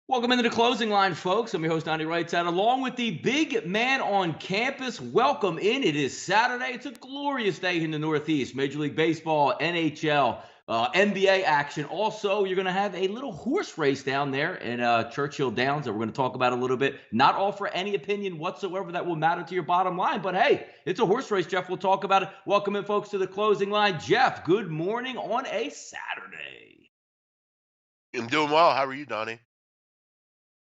Welcome into the closing line, folks. I'm your host, Donnie Rightside, along with the big man on campus. Welcome in. It is Saturday. It's a glorious day in the Northeast. Major League Baseball, NHL, NBA action. Also, you're going to have a little horse race down there in Churchill Downs that we're going to talk about a little bit. Not all for any opinion whatsoever that will matter to your bottom line, but hey, it's a horse race, Jeff. We'll talk about it. Welcome in, folks, to the closing line. Jeff, good morning on a Saturday. I'm doing well. How are you, Donnie?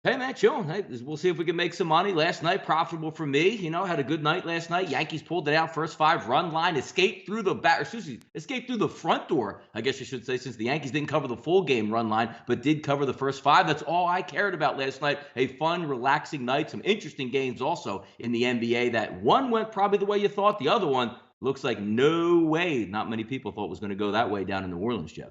Hey, man, chilling. Hey, we'll see if we can make some money. Last night, profitable for me. Had a good night last night. Yankees pulled it out, first five run line, escaped through the back, escaped through the front door, I guess you should say, since the Yankees didn't cover the full game run line, but did cover the first five. That's all I cared about last night. A fun, relaxing night. Some interesting games also in the NBA. That one went probably the way you thought. The other one looks like no way. Not many people thought was going to go that way down in New Orleans, Jeff.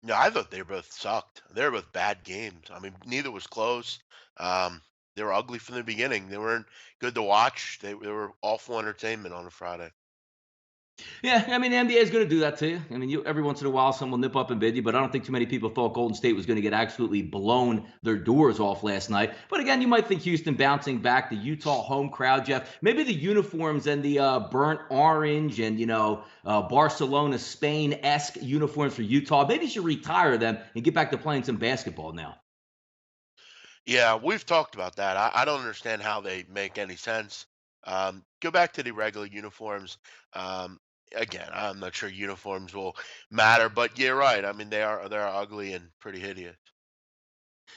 No, I thought they both sucked. They were both bad games. I mean, neither was close. They were ugly from the beginning. They weren't good to watch. They were awful entertainment on a Friday. Yeah, I mean, the NBA is going to do that to you. I mean, every once in a while, someone will nip up and bid you, but I don't think too many people thought Golden State was going to get absolutely blown their doors off last night. But again, you might think Houston bouncing back, the Utah home crowd, Jeff. Maybe the uniforms and the burnt orange and, Barcelona, Spain-esque uniforms for Utah. Maybe you should retire them and get back to playing some basketball now. Yeah, we've talked about that. I don't understand how they make any sense. Go back to the regular uniforms. Again, I'm not sure uniforms will matter, but you're right. I mean, they're ugly and pretty hideous.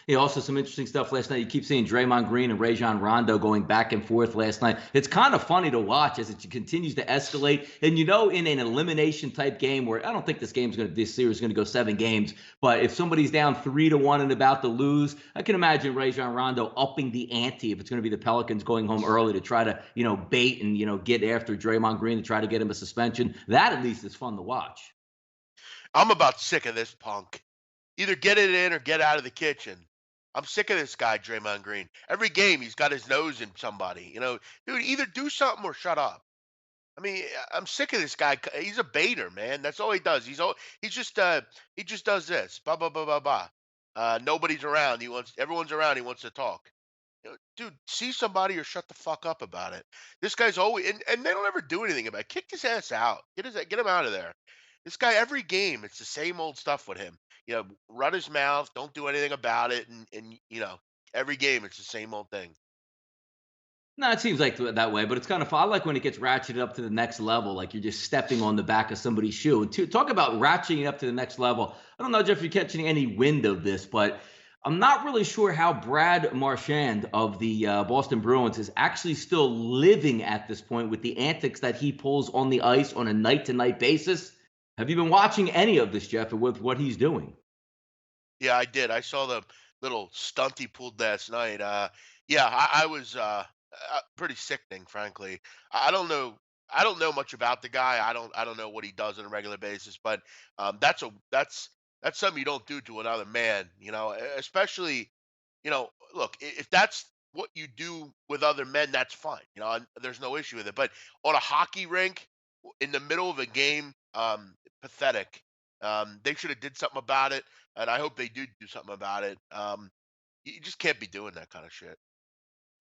Yeah, also some interesting stuff last night. You keep seeing Draymond Green and Rajon Rondo going back and forth last night. It's kind of funny to watch as it continues to escalate. And in an elimination type game where I don't think this series is going to go 7 games, but if somebody's down 3-1 and about to lose, I can imagine Rajon Rondo upping the ante if it's going to be the Pelicans going home early to try to, bait and, get after Draymond Green to try to get him a suspension. That at least is fun to watch. I'm about sick of this punk. Either get it in or get out of the kitchen. I'm sick of this guy, Draymond Green. Every game, he's got his nose in somebody. Dude, either do something or shut up. I mean, I'm sick of this guy. He's a baiter, man. That's all he does. He just does this. Blah blah blah blah blah. Nobody's around. Everyone's around. He wants to talk. Dude, see somebody or shut the fuck up about it. This guy's always and they don't ever do anything about it. Kick his ass out. Get him out of there. This guy, every game, it's the same old stuff with him. Run his mouth, don't do anything about it, and every game it's the same old thing. No, it seems like that way, but it's kind of fun. I like when it gets ratcheted up to the next level, like you're just stepping on the back of somebody's shoe. And to talk about ratcheting up to the next level, I don't know, Jeff, if you're catching any wind of this, but I'm not really sure how Brad Marchand of the Boston Bruins is actually still living at this point with the antics that he pulls on the ice on a night-to-night basis. Have you been watching any of this, Jeff, with what he's doing? Yeah, I did. I saw the little stunt he pulled last night. Yeah, I was pretty sickening, frankly. I don't know. I don't know much about the guy. I don't know what he does on a regular basis, but that's something you don't do to another man. Especially look, if that's what you do with other men, that's fine. There's no issue with it. But on a hockey rink in the middle of a game, pathetic. They should have did something about it, and I hope they do something about it. You just can't be doing that kind of shit.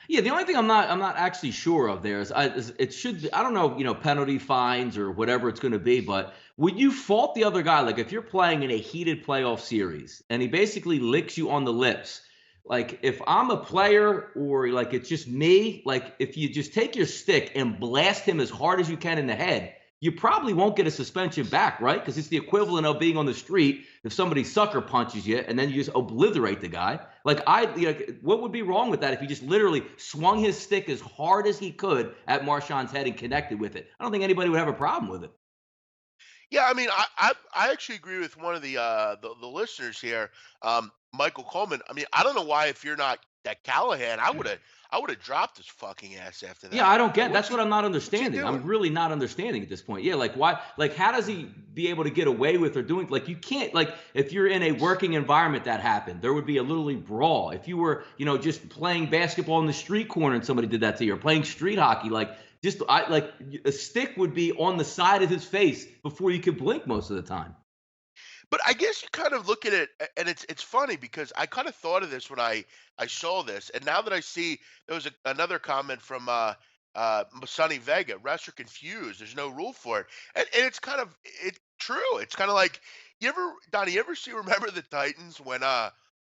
Yeah, the only thing I'm not actually sure of there is it should be, I don't know, penalty fines or whatever it's going to be, but would you fault the other guy? Like if you're playing in a heated playoff series and he basically licks you on the lips, like if I'm a player or like it's just me, like if you just take your stick and blast him as hard as you can in the head, you probably won't get a suspension back, right? Because it's the equivalent of being on the street if somebody sucker punches you and then you just obliterate the guy. What would be wrong with that if he just literally swung his stick as hard as he could at Marchand's head and connected with it? I don't think anybody would have a problem with it. Yeah, I mean, I actually agree with one of the listeners here, Michael Coleman. I mean, I don't know why if you're not that Callahan, I would have dropped his fucking ass after Yeah, that. I don't get. What's That's what he I'm not what's he understanding. I'm doing? really not understanding at this point. Yeah, like why? Like how does he be able to get away with or doing? Like you can't. Like if you're in a working environment that happened, there would be a literally brawl. If you were, just playing basketball in the street corner and somebody did that to you, or playing street hockey, a stick would be on the side of his face before you could blink most of the time. But I guess you kind of look at it, and it's funny because I kind of thought of this when I saw this, and now that I see there was another comment from Sonny Vega, refs are confused. There's no rule for it, and it's kind of true. It's kind of like you ever Donnie, you ever see remember the Titans when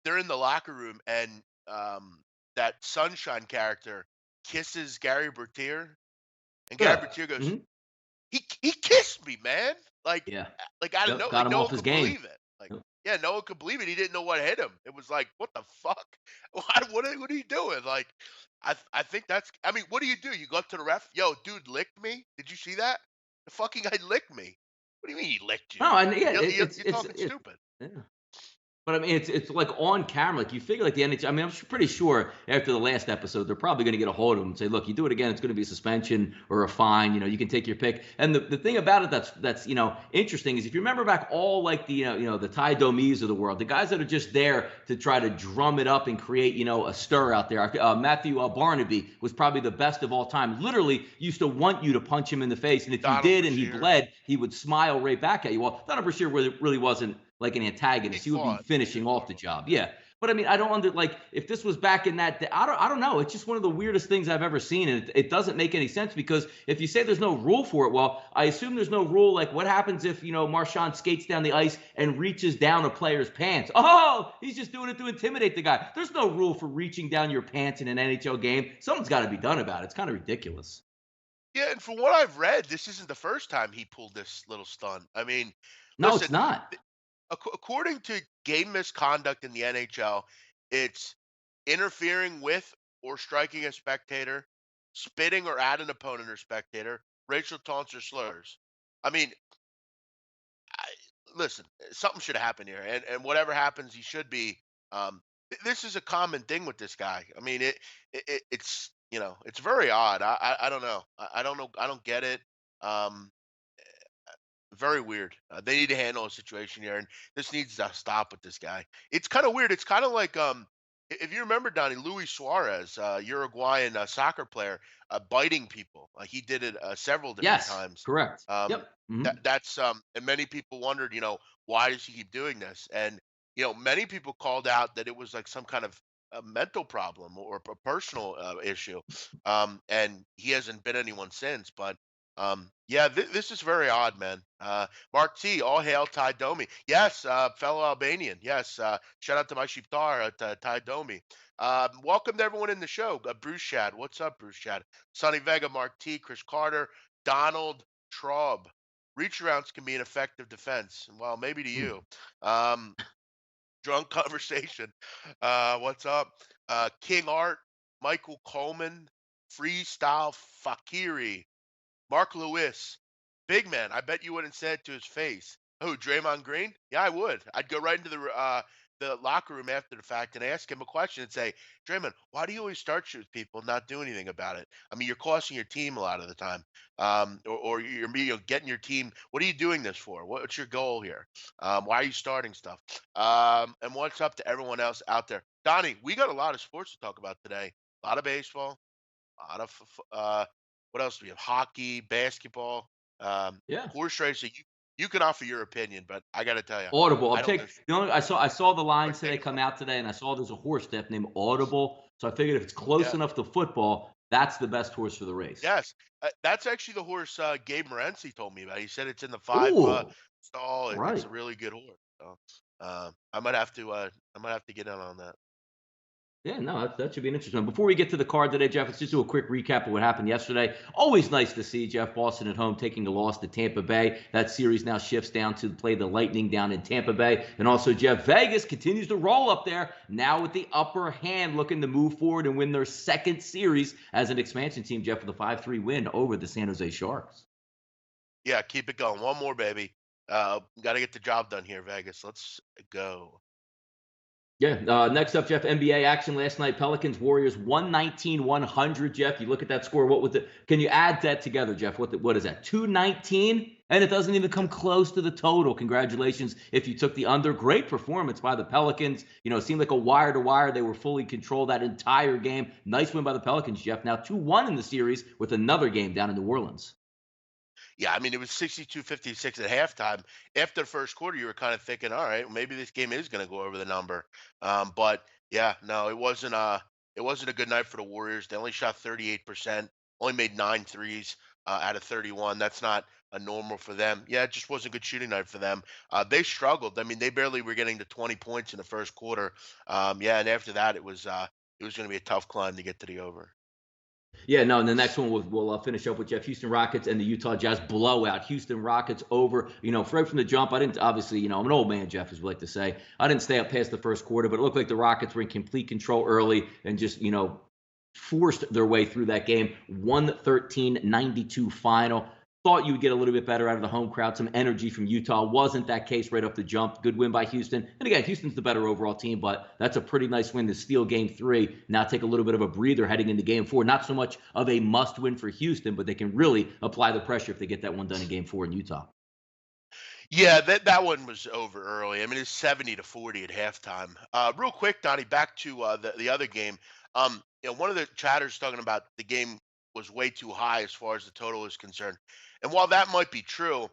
they're in the locker room and that Sunshine character kisses Gary Bertier, and Gary Yeah. Bertier goes, Hmm. he kissed me, man. Like Yeah. like out of Yep. no Got like him no off one his could game. believe it. Like Yep. yeah, no one could believe it. He didn't know what hit him. It was like, what the fuck? What are you doing? Like I think that's I mean, what do? You go up to the ref, yo, dude licked me. Did you see that? The fucking guy licked me. What do you mean he licked you? No, and yeah, You're talking it's stupid. yeah. But I mean, it's like on camera. Like you figure, like the NHL. I mean, I'm pretty sure after the last episode, they're probably going to get a hold of him and say, "Look, you do it again, it's going to be a suspension or a fine. You can take your pick." And the thing about it that's interesting is if you remember back all like the the Ty Domies of the world, the guys that are just there to try to drum it up and create a stir out there. Matthew Barnaby was probably the best of all time. Literally used to want you to punch him in the face, and if you Donald did and he Brashear, bled, he would smile right back at you. Well, Donald Brashear really wasn't like an he antagonist. He would be fought. He finishing was off the normal. job. Yeah. But I mean, I don't like if this was back in that day, I don't know. It's just one of the weirdest things I've ever seen. And it doesn't make any sense because if you say there's no rule for it, well, I assume there's no rule. Like what happens if, Marchand skates down the ice and reaches down a player's pants? Oh, he's just doing it to intimidate the guy. There's no rule for reaching down your pants in an NHL game. Something's got to be done about it. It's kind of ridiculous. Yeah, and from what I've read, this isn't the first time he pulled this little stunt. I mean, No, it's listen, not. according to game misconduct in the NHL, it's interfering with or striking a spectator, spitting or at an opponent or spectator, racial taunts or slurs. I mean, I, listen, something should happen here, and whatever happens, he should be. This is a common thing with this guy. I mean, it's it's very odd. I don't know. I don't know. I don't get it. Um, Very weird. They need to handle a situation here, and this needs to stop with this guy. It's kind of weird. It's kind of like if you remember Donnie Luis Suarez, Uruguayan soccer player, biting people. He did it several different Yes, times. correct. Um, Yep. Hmm. that's and many people wondered, why does he keep doing this? And many people called out that it was like some kind of a mental problem or a personal issue. And he hasn't been anyone since, but. Yeah, this is very odd, man. Mark T, all hail Ty Domi. Yes, fellow Albanian. Yes, shout out to my Shiptar at Ty Domi. Welcome to everyone in the show. Bruce Shad, what's up, Bruce Shad? Sonny Vega, Mark T, Chris Carter, Donald Traub. Reach arounds can be an effective defense. Well, maybe to you. Um, Drunk conversation. What's up? King Art, Michael Coleman, Freestyle Fakiri. Mark Lewis, big man. I bet you wouldn't say it to his face. Oh, Draymond Green? Yeah, I would. I'd go right into the locker room after the fact and ask him a question and say, Draymond, why do you always start shit with people and not do anything about it? I mean, you're costing your team a lot of the time, or you're getting your team. What are you doing this for? What's your goal here? Why are you starting stuff? And what's up to everyone else out there? Donnie, we got a lot of sports to talk about today. A lot of baseball, a lot of what else do we have? Hockey, basketball, Yeah. horse racing. You can offer your opinion, but I got to tell you, Audible. I I'm don't taking. know. I saw the Like lines today taking come from out today, and I saw there's a horse step named Audible. So I figured if it's close yeah, enough to football, that's the best horse for the race. yes, that's actually the horse Gabe Morency told me about. He said it's in the five Ooh, stall. It's right. a really good horse. So I might have to get in on that. Yeah, no, that should be an interesting one. Before we get to the card today, Jeff, let's just do a quick recap of what happened yesterday. Always nice to see Jeff Boston at home taking a loss to Tampa Bay. That series now shifts down to play the Lightning down in Tampa Bay. And also, Jeff, Vegas continues to roll up there, now with the upper hand, looking to move forward and win their second series as an expansion team, Jeff, with a 5-3 win over the San Jose Sharks. Yeah, keep it going. One more, baby. Got to get the job done here, Vegas. Let's go. Yeah. Next up, Jeff, NBA action last night. Pelicans Warriors 119-100. Jeff, you look at that score. What was it? Can you add that together, Jeff? What is that? 219, and it doesn't even come close to the total. Congratulations if you took the under. Great performance by the Pelicans. It seemed like a wire to wire. They were fully controlled that entire game. Nice win by the Pelicans, Jeff. Now 2-1 in the series with another game down in New Orleans. Yeah, I mean, it was 62-56 at halftime. After the first quarter, you were kind of thinking, all right, well, maybe this game is going to go over the number. But yeah, no, it wasn't a good night for the Warriors. They only shot 38%, only made 9 threes out of 31. That's not a normal for them. Yeah, it just wasn't a good shooting night for them. They struggled. I mean, they barely were getting to 20 points in the first quarter. Yeah, and after that, it was going to be a tough climb to get to the over. Yeah, no, and the next one we'll finish up with Jeff. Houston Rockets and the Utah Jazz blowout. Houston Rockets over. Right from the jump. I didn't obviously, I'm an old man, Jeff, as we like to say. I didn't stay up past the first quarter, but it looked like the Rockets were in complete control early and just, forced their way through that game. 113-92 final. Thought you would get a little bit better out of the home crowd, some energy from Utah. Wasn't that case right off the jump. Good win by Houston. And again, Houston's the better overall team, but that's a pretty nice win to steal game 3. Now take a little bit of a breather heading into game 4. Not so much of a must win for Houston, but they can really apply the pressure if they get that one done in game 4 in Utah. Yeah, that one was over early. I mean, it's 70-40 at halftime. Real quick, Donnie, back to the other game. One of the chatters talking about the game was way too high as far as the total is concerned. And while that might be true,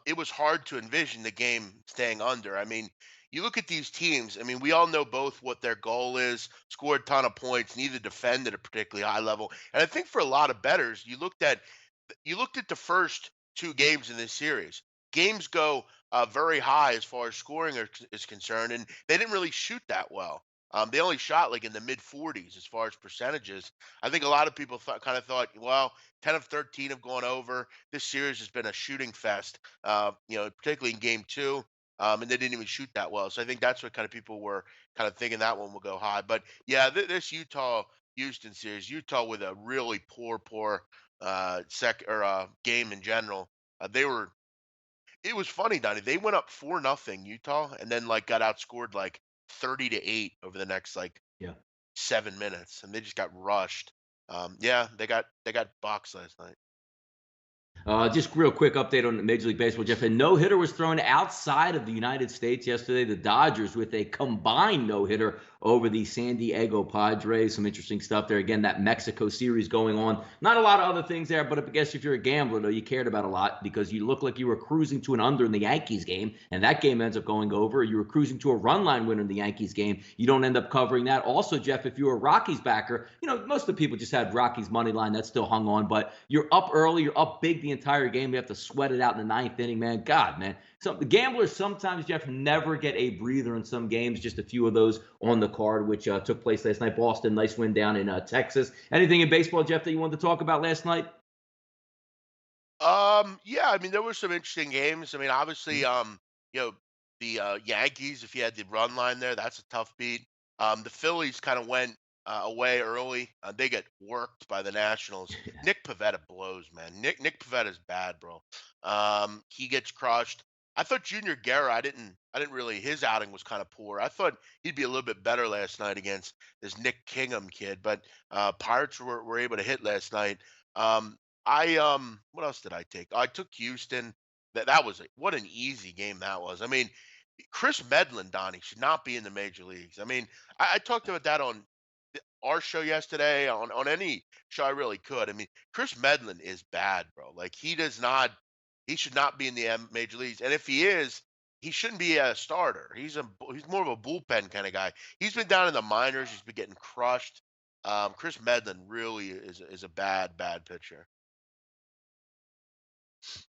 it was hard to envision the game staying under. I mean, you look at these teams. I mean, we all know both what their goal is: score a ton of points, neither defend at a particularly high level. And I think for a lot of bettors, you looked at the first 2 games in this series. Games go very high as far as scoring is concerned, and they didn't really shoot that well. They only shot like in the mid 40s as far as percentages. I think a lot of people kind of thought, well, 10 of 13 have gone over. This series has been a shooting fest, particularly in game 2. And they didn't even shoot that well. So I think that's what kind of people were kind of thinking that one will go high. But yeah, this Utah Houston series, Utah with a really poor game in general. They were It was funny, Donnie. They went up 4-0 Utah, and then like got outscored like 30-8 over the next like Yeah. 7 minutes, and they just got rushed. Yeah, they got boxed last night. Just real quick update on Major League Baseball, Jeff. A no-hitter was thrown outside of the United States yesterday. The Dodgers with a combined no-hitter over the San Diego Padres. Some interesting stuff there. Again, that Mexico series going on. Not a lot of other things there, but I guess if you're a gambler, though, you cared about a lot because you look like you were cruising to an under in the Yankees game, and that game ends up going over. You were cruising to a run line winner in the Yankees game. You don't end up covering that. Also, Jeff, if you're a Rockies backer, most of the people just had Rockies money line. That still hung on, but you're up early. You're up big the entire game. You have to sweat it out in the 9th inning, man. God, man. So the gamblers sometimes, Jeff, never get a breather in some games. Just a few of those on the card, which took place last night. Boston, nice win down in Texas. Anything in baseball, Jeff, that you wanted to talk about last night? Yeah, I mean, there were some interesting games. I mean, obviously, the Yankees, if you had the run line there, that's a tough beat. The Phillies kind of went away early. They get worked by the Nationals. Nick Pivetta blows, man. Nick Pivetta is bad, bro. He gets crushed. I thought Junior Guerra, I didn't really, his outing was kind of poor. I thought he'd be a little bit better last night against this Nick Kingham kid, but Pirates were able to hit last night. What else did I take? I took Houston. That was what an easy game that was. I mean, Chris Medlin, Donnie, should not be in the major leagues. I mean, I talked about that on our show yesterday, on any show I really could. I mean, Chris Medlin is bad, bro. Like he should not be in the major leagues. And if he is, he shouldn't be a starter. He's more of a bullpen kind of guy. He's been down in the minors. He's been getting crushed. Chris Medlin really is a bad pitcher.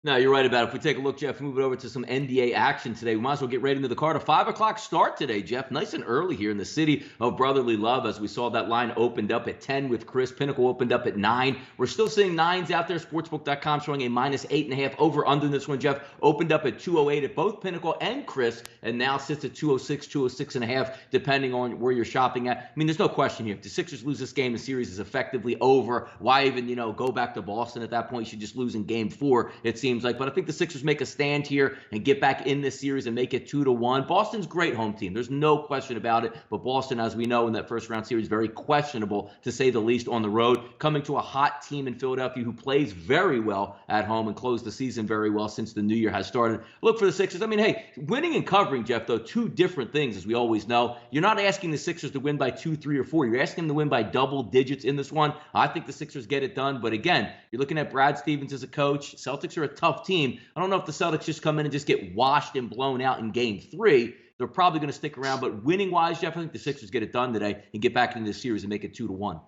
No, you're right about it. If we take a look, Jeff, move it over to some NBA action today. We might as well get right into the card. A 5 o'clock start today, Jeff. Nice and early here in the city of brotherly love, as we saw that line opened up at 10 with Chris. Pinnacle opened up at 9. We're still seeing 9s out there. Sportsbook.com showing a -8.5 over under this one, Jeff. Opened up at 208 at both Pinnacle and Chris, and now sits at 206, 206.5, depending on where you're shopping at. I mean, there's no question here. If the Sixers lose this game, the series is effectively over. Why even, go back to Boston at that point? You should just lose in game 4. It seems like. But I think the Sixers make a stand here and get back in this series and make it 2-1. Boston's great home team. There's no question about it. But Boston, as we know in that first round series, very questionable to say the least on the road. Coming to a hot team in Philadelphia who plays very well at home and closed the season very well since the new year has started. Look for the Sixers. I mean, hey, winning and covering, Jeff, though, two different things, as we always know. You're not asking the Sixers to win by 2, 3, or 4. You're asking them to win by double digits in this one. I think the Sixers get it done. But again, you're looking at Brad Stevens as a coach. Celtics Celtics are a tough team. I don't know if the Celtics just come in and just get washed and blown out in game three. They're probably going to stick around, but winning wise, Jeff, I think the Sixers get it done today and get back into the series and make it 2-1.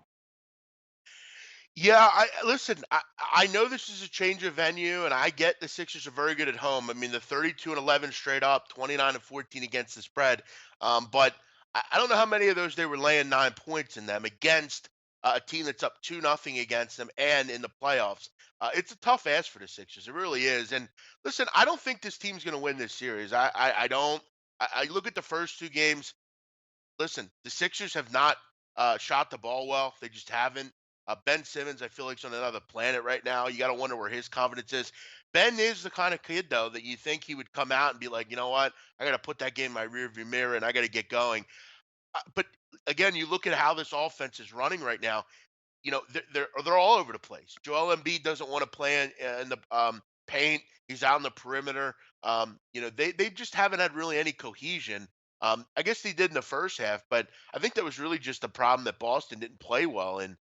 Yeah, I listen. I know this is a change of venue, and I get the Sixers are very good at home. I mean, the 32-11 straight up, 29-14 against the spread. But I don't know how many of those they were laying 9 points in them against a team that's up 2-0 against them and in the playoffs. It's a tough ask for the Sixers. It really is. And listen, I don't think this team's going to win this series. I don't. I look at the first two games. Listen, the Sixers have not shot the ball well. They just haven't. Ben Simmons, I feel like, he's on another planet right now. You got to wonder where his confidence is. Ben is the kind of kid, though, that you think he would come out and be like, you know what? I got to put that game in my rearview mirror and I got to get going. But again, you look at how this offense is running right now. They're all over the place. Joel Embiid doesn't want to play in the paint. He's out in the perimeter. They just haven't had really any cohesion. I guess they did in the first half, but I think that was really just a problem that Boston didn't play well. And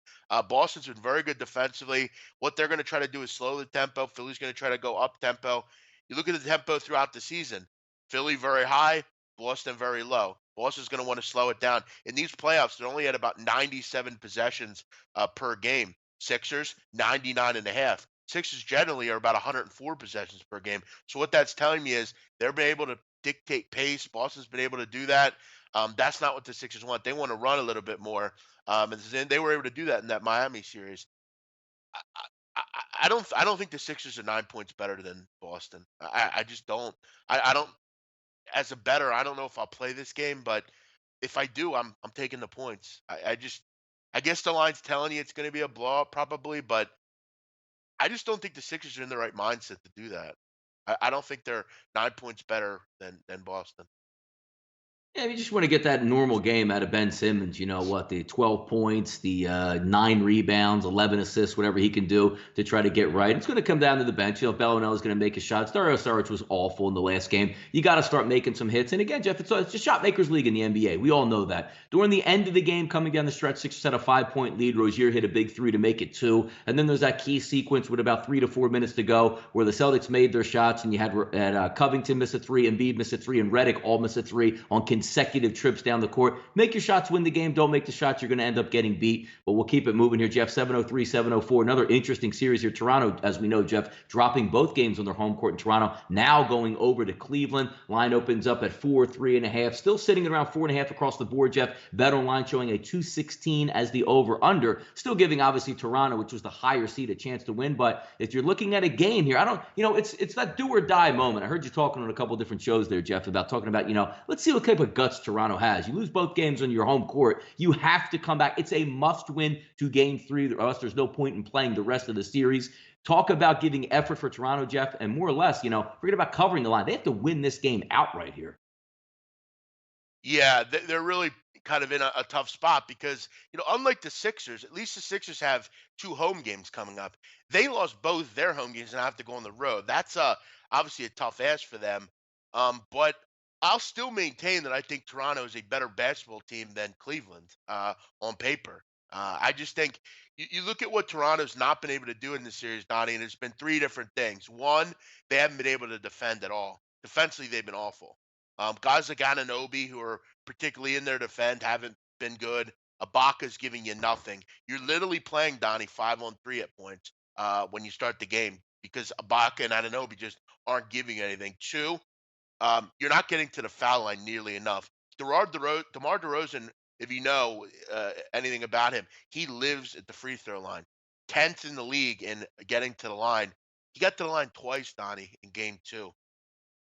Boston's been very good defensively. What they're going to try to do is slow the tempo. Philly's going to try to go up tempo. You look at the tempo throughout the season. Philly very high, Boston very low. Boston's going to want to slow it down. In these playoffs, they're only at about 97 possessions per game. Sixers, 99 and a half. Sixers generally are about 104 possessions per game. So what that's telling me is they're been able to dictate pace. Boston's been able to do that. That's not what the Sixers want. They want to run a little bit more. And they were able to do that in that Miami series. I, I don't think the Sixers are 9 points better than Boston. I just don't. I don't. As a better, I don't know if I'll play this game, but if I do, I'm taking the points. I guess the line's telling you it's going to be a blowout probably, but I just don't think the Sixers are in the right mindset to do that. I don't think they're 9 points better than Boston. Yeah, you just want to get that normal game out of Ben Simmons. You know what? The 12 points, the 9 rebounds, 11 assists, whatever he can do to try to get right. It's going to come down to the bench. You know, Bellinelli's going to make his shots. Dario Saric was awful in the last game. You got to start making some hits. And again, Jeff, it's a shot makers league in the NBA. We all know that. During the end of the game, coming down the stretch, Sixers had a 5-point lead. Rozier hit a big three to make it 2. And then there's that key sequence with about 3 to 4 minutes to go where the Celtics made their shots, and you had Covington miss a 3, Embiid miss a 3, and Redick all miss a 3 on consecutive trips down the court. Make your shots, win the game. Don't make the shots, you're going to end up getting beat. But we'll keep it moving here, Jeff. 7:03, 7:04. Another interesting series here. Toronto, as we know, Jeff, dropping both games on their home court in Toronto. Now going over to Cleveland. Line opens up at 4, 3.5. Still sitting at around 4.5 across the board, Jeff. Bet online showing a 216 as the over-under. Still giving, obviously, Toronto, which was the higher seed, a chance to win. But if you're looking at a game here, it's that do or die moment. I heard you talking on a couple different shows there, Jeff, about talking about, let's see what type of guts Toronto has. You lose both games on your home court. You have to come back. It's a must win to game 3, or else there's no point in playing the rest of the series. Talk about giving effort for Toronto, Jeff, and more or less, forget about covering the line. They have to win this game outright here. Yeah, they're really kind of in a tough spot because, unlike the Sixers, at least the Sixers have 2 home games coming up. They lost both their home games and have to go on the road. That's obviously a tough ask for them. But I'll still maintain that I think Toronto is a better basketball team than Cleveland on paper. I just think you look at what Toronto's not been able to do in this series, Donnie, and it's been 3 different things. One, they haven't been able to defend at all. Defensively, they've been awful. Guys like Anunoby, who are particularly in their defense, haven't been good. Ibaka's giving you nothing. You're literally playing Donnie 5-on-3 at points when you start the game because Ibaka and Anunoby just aren't giving you anything. 2, you're not getting to the foul line nearly enough. DeMar DeRozan, if you know anything about him, he lives at the free throw line. 10th in the league in getting to the line. He got to the line twice, Donnie, in game 2.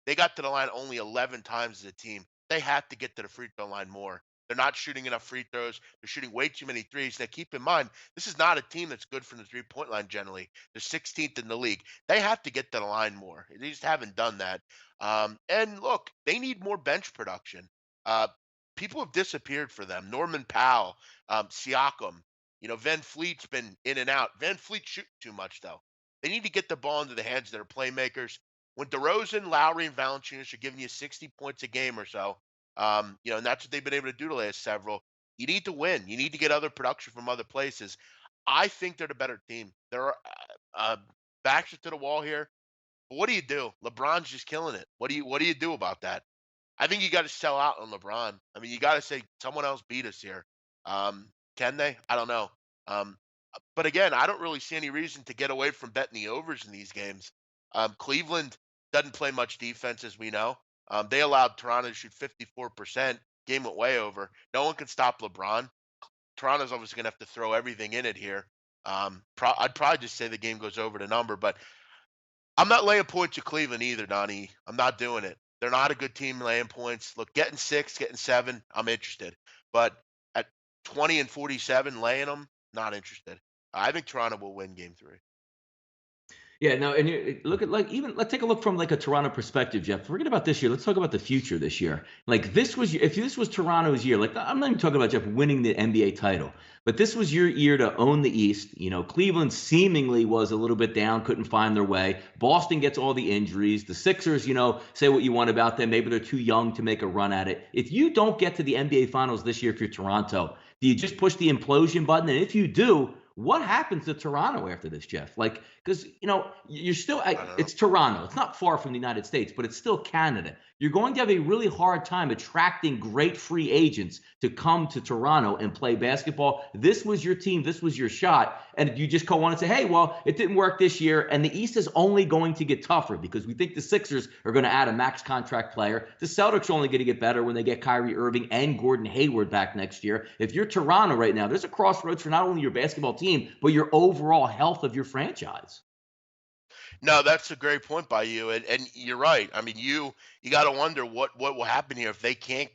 They got to the line only 11 times as a team. They have to get to the free throw line more. They're not shooting enough free throws. They're shooting way too many threes. Now, keep in mind, this is not a team that's good from the three-point line generally. They're 16th in the league. They have to get to the line more. They just haven't done that. And look, they need more bench production. Uh, People have disappeared for them. Norman Powell, Siakam. Van Fleet's been in and out. Van Fleet shooting too much, though. They need to get the ball into the hands of their playmakers. When DeRozan, Lowry, and Valanciunas are giving you 60 points a game or so, and that's what they've been able to do the last several. You need to win. You need to get other production from other places. I think they're the better team. They're backs are to the wall here. What do you do? LeBron's just killing it. What do you do about that? I think you got to sell out on LeBron. I mean, you got to say someone else beat us here. Can they? I don't know. Um, but again, I don't really see any reason to get away from betting the overs in these games. Cleveland doesn't play much defense, as we know. They allowed Toronto to shoot 54%. Game went way over. No one can stop LeBron. Toronto's obviously going to have to throw everything in it here. I'd probably just say the game goes over the number, but I'm not laying points to Cleveland either, Donnie. I'm not doing it. They're not a good team laying points. Look, getting 6, getting 7, I'm interested. But at 20 and 47, laying them, not interested. I think Toronto will win game 3. Yeah, no, and look at let's take a look from like a Toronto perspective, Jeff. Forget about this year. Let's talk about the future this year. Like if this was Toronto's year, like I'm not even talking about Jeff winning the NBA title, but this was your year to own the East. Cleveland seemingly was a little bit down, couldn't find their way. Boston gets all the injuries. The Sixers, say what you want about them. Maybe they're too young to make a run at it. If you don't get to the NBA Finals this year, if you're Toronto, do you just push the implosion button? And if you do, what happens to Toronto after this, Jeff? Like, because, you're still, I don't know. it's Toronto. It's not far from the United States, but it's still Canada. You're going to have a really hard time attracting great free agents to come to Toronto and play basketball. This was your team. This was your shot. And you just go on and say, hey, well, it didn't work this year. And the East is only going to get tougher because we think the Sixers are going to add a max contract player. The Celtics are only going to get better when they get Kyrie Irving and Gordon Hayward back next year. If you're Toronto right now, there's a crossroads for not only your basketball team, but your overall health of your franchise. No, that's a great point by you, and you're right. I mean, you got to wonder what will happen here if they can't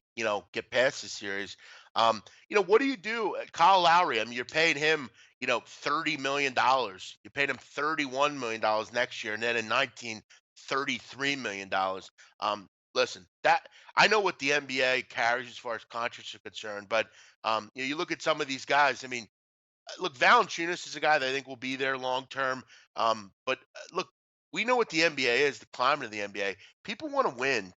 get past the series. What do you do? Kyle Lowry, I mean, you're paying him $30 million. You paid him $31 million next year, and then in 19, $33 million. Listen, that I know what the NBA carries as far as contracts are concerned, but you look at some of these guys. I mean, look, Valanciunas is a guy that I think will be there long term. But look, we know what the NBA is, the climate of the NBA. People want to win.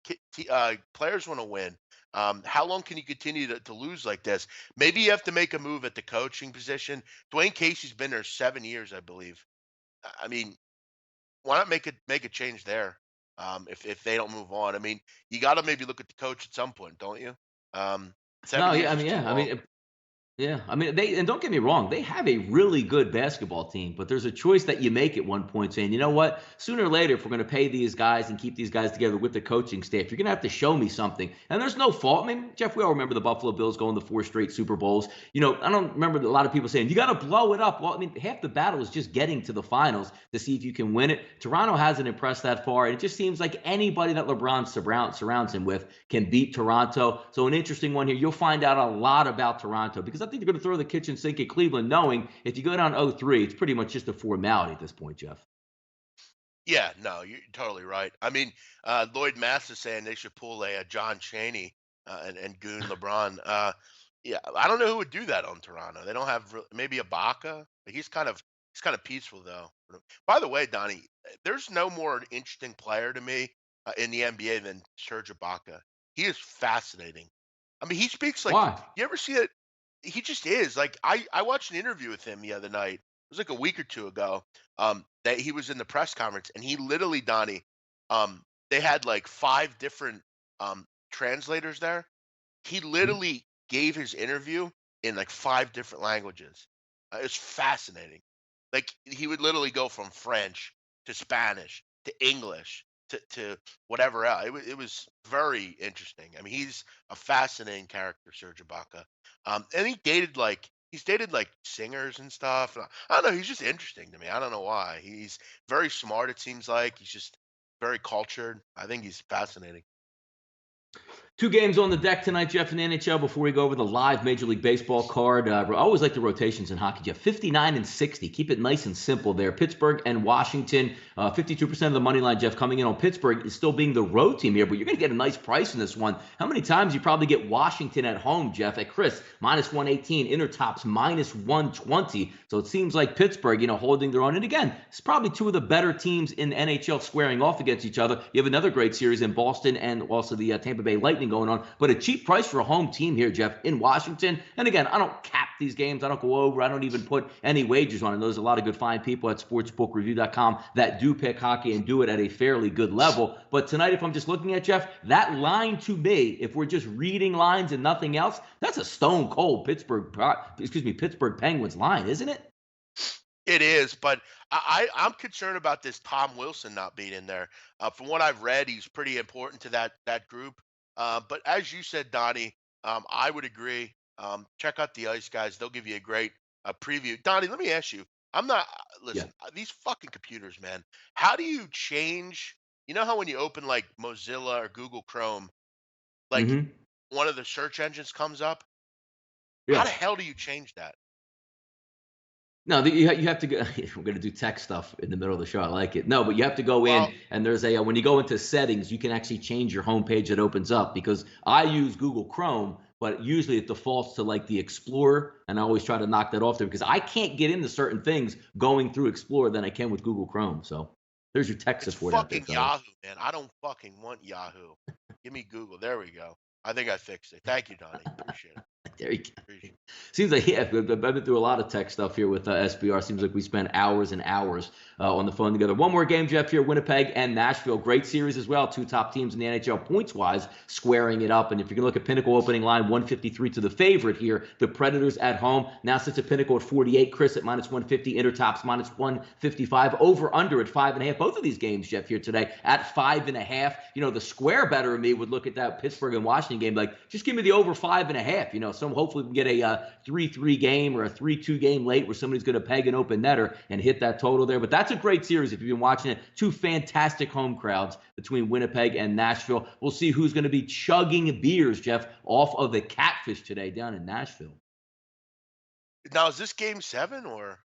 Players want to win. How long can you continue to lose like this? Maybe you have to make a move at the coaching position. Dwayne Casey's been there 7 years, I believe. I mean, why not make a change there? If they don't move on, I mean, you got to maybe look at the coach at some point, don't you? No, 7 years is too long. Yeah, I mean, and don't get me wrong, they have a really good basketball team, but there's a choice that you make at one point saying, you know what, sooner or later, if we're going to pay these guys and keep these guys together with the coaching staff, you're going to have to show me something. And there's no fault. I mean, Jeff, we all remember the Buffalo Bills going to 4 straight Super Bowls. I don't remember a lot of people saying, you got to blow it up. Well, I mean, half the battle is just getting to the finals to see if you can win it. Toronto hasn't impressed that far. And it just seems like anybody that LeBron surrounds him with can beat Toronto. So an interesting one here. You'll find out a lot about Toronto because I think they're going to throw the kitchen sink at Cleveland, knowing if you go down 0-3, it's pretty much just a formality at this point, Jeff. Yeah, no, you're totally right. I mean, Lloyd Mass is saying they should pull a John Chaney and goon LeBron. Yeah, I don't know who would do that on Toronto. They don't have maybe Ibaka. He's kind of peaceful though. By the way, Donnie, there's no more interesting player to me in the NBA than Serge Ibaka. He is fascinating. I mean, he speaks like Why? you ever see it? He just is like I watched an interview with him the other night. It was like a week or two ago. That he was in the press conference and he literally, Donnie, they had like 5 different translators there. He literally gave his interview in like 5 different languages. It's fascinating. Like he would literally go from French to Spanish to English to whatever else. It was very interesting. I mean, he's a fascinating character, Serge Ibaka. And he's dated like singers and stuff. I don't know. He's just interesting to me. I don't know why. He's very smart. It seems like he's just very cultured. I think he's fascinating. 2 games on the deck tonight, Jeff, in the NHL. Before we go over the live Major League Baseball card, I always like the rotations in hockey, Jeff. 59 and 60. Keep it nice and simple there. Pittsburgh and Washington. 52% of the money line, Jeff, coming in on Pittsburgh is still being the road team here, but you're going to get a nice price in this one. How many times you probably get Washington at home, Jeff? At Chris, minus 118. Intertops, minus 120. So it seems like Pittsburgh, holding their own. And again, it's probably 2 of the better teams in the NHL squaring off against each other. You have another great series in Boston and also the Tampa Bay Lightning going on, but a cheap price for a home team here, Jeff, in Washington. And again, I don't cap these games. I don't go over. I don't even put any wagers on it. There's a lot of good fine people at sportsbookreview.com that do pick hockey and do it at a fairly good level. But tonight, if I'm just looking at, Jeff, that line to me, if we're just reading lines and nothing else, that's a stone cold Pittsburgh Penguins line, isn't it? It is, but I'm concerned about this Tom Wilson not being in there. From what I've read, he's pretty important to that group. But as you said, Donnie, I would agree. Check out the Ice Guys; they'll give you a great preview. Donnie, let me ask you. I'm not Yeah. listen. These fucking computers, man. How do you change? You know how when you open like Mozilla or Google Chrome, like Mm-hmm. one of the search engines comes up. How Yeah. the hell do you change that? No, you have to go. We're going to do tech stuff in the middle of the show. I like it. No, but you have to go Well, in, and there's a when you go into settings, you can actually change your homepage that opens up. Because I use Google Chrome, but usually it defaults to like the Explorer, and I always try to knock that off there because I can't get into certain things going through Explorer than I can with Google Chrome. So there's your tech it's support out there, fucking fellas. Yahoo, man. I don't fucking want Yahoo. Give me Google. There we go. I think I fixed it. Thank you, Donnie. Appreciate it. There you go. Appreciate it. Seems like, yeah, I've been through a lot of tech stuff here with SBR. Seems like we spend hours and hours on the phone together. One more game, Jeff, here, Winnipeg and Nashville. Great series as well. Two top teams in the NHL points-wise squaring it up. And if you can look at Pinnacle opening line, 153 to the favorite here. The Predators at home. Now sits at Pinnacle at 48. Chris at minus 150. Intertops minus 155. Over under at 5.5. Both of these games, Jeff, here today at 5.5. You know, the square better of me would look at that Pittsburgh and Washington game like, just give me the over 5.5. You know, so hopefully we can get a 3-3 game or a 3-2 game late where somebody's going to peg an open netter and hit that total there. But that's a great series if you've been watching it. Two fantastic home crowds between Winnipeg and Nashville. We'll see who's going to be chugging beers, Jeff, off of the Catfish today down in Nashville. Now, is this game 7 or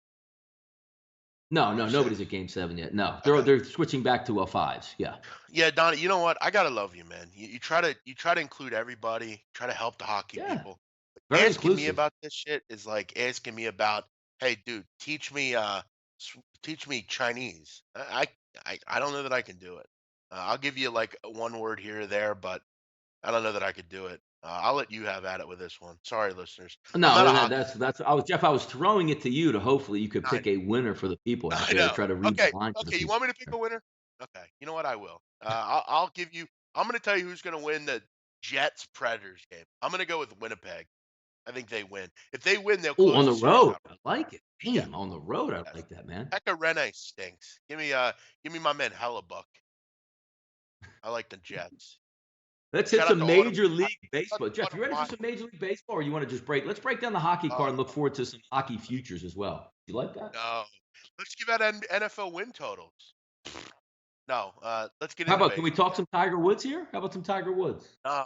No, or nobody's 6? at Game 7 yet. No, Okay. they're switching back to a fives. Yeah. Yeah, Donnie, you know what? I gotta love you, man. You try to include everybody, try to help the hockey Yeah. people. Very Asking me inclusive. about this shit is like asking me about, hey, dude, teach me Chinese. I don't know that I can do it. I'll give you like one word here or there, but I don't know that I could do it. I'll let you have at it with this one. Sorry, listeners. I'm not No, a hockey. that's I was throwing it to you to hopefully you could I, pick a winner for the people out I there to know. try to read Okay, the line for the okay. You people. want me to pick a winner? Okay. You know what? I will. I'll give you. I'm going to tell you who's going to win the Jets Predators game. I'm going to go with Winnipeg. I think they win. If they win, they'll Oh, close on the the series road. out. I like it. Yeah. Damn, on the road, I Yes. like that, man. Pekka Rinne stinks. Give me my man Hellebuck. I like the Jets. Let's hit Shout out some to Autumn. Major League Shout out Baseball. to Jeff, you Autumn ready for Wine. some Major League Baseball, or you want to just break? Let's break down the hockey card and look forward to some hockey futures as well. You like that? No. Let's give out NFL win totals. No. Let's get How into about, can we baseball. talk some Tiger Woods here? How about some Tiger Woods? No.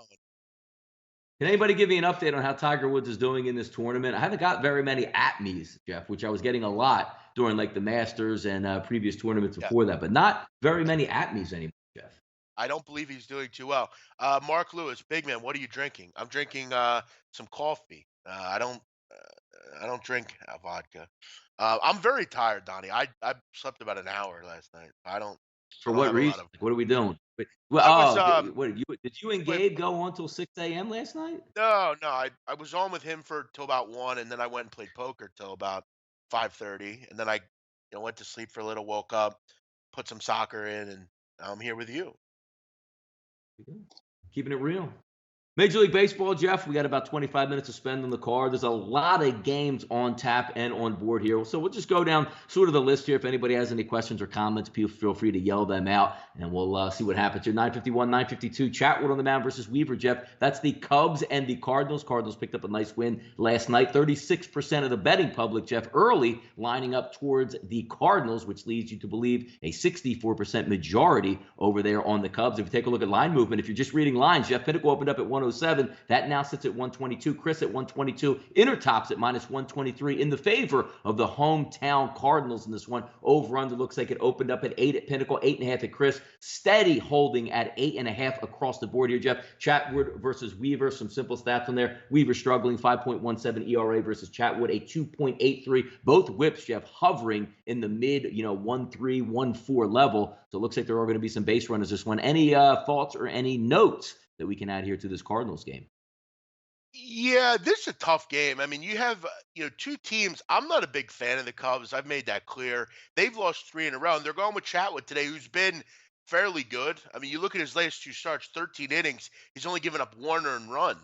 Can anybody give me an update on how Tiger Woods is doing in this tournament? I haven't got very many at-me's, Jeff, which I was getting a lot during like the Masters and previous tournaments Yeah. before that, but not very many at-me's anymore, Jeff. I don't believe he's doing too well. Mark Lewis, big man, what are you drinking? I'm drinking some coffee. I don't drink vodka. I'm very tired, Donnie. I slept about an hour last night. For I don't what have a lot reason? of. Like, what are we doing? Well, I was what did you and wait, Gabe go on till 6 a.m. last night? no. I was on with him for till about 1, and then I went and played poker till about 5:30, and then I went to sleep for a little, woke up, put some soccer in, and I'm here with you. Keeping it real. Major League Baseball, Jeff, we got about 25 minutes to spend on the card. There's a lot of games on tap and on board here. So we'll just go down sort of the list here. If anybody has any questions or comments, feel free to yell them out, and we'll see what happens here. 951, 952, Chatwood on the mound versus Weaver, Jeff. That's the Cubs and the Cardinals. Cardinals picked up a nice win last night. 36% of the betting public, Jeff, early lining up towards the Cardinals, which leads you to believe a 64% majority over there on the Cubs. If you take a look at line movement, if you're just reading lines, Jeff Pinnacle opened up at 107. That now sits at 122. Chris at 122. Intertops at minus 123 in the favor of the hometown Cardinals in this one. Over under looks like it opened up at 8 at Pinnacle, 8.5 at Chris. Steady holding at 8.5 across the board here, Jeff. Chatwood versus Weaver. Some simple stats on there. Weaver struggling, 5.17 ERA versus Chatwood, a 2.83. Both whips, Jeff, hovering in the mid, 1.3, 1.4 level. So it looks like there are going to be some base runners this one. Any thoughts or any notes that we can add here to this Cardinals game? Yeah, this is a tough game. I mean, you have two teams. I'm not a big fan of the Cubs. I've made that clear. They've lost three in a row, and they're going with Chatwood today, who's been fairly good. I mean, you look at his last two starts, 13 innings. He's only given up one earned run.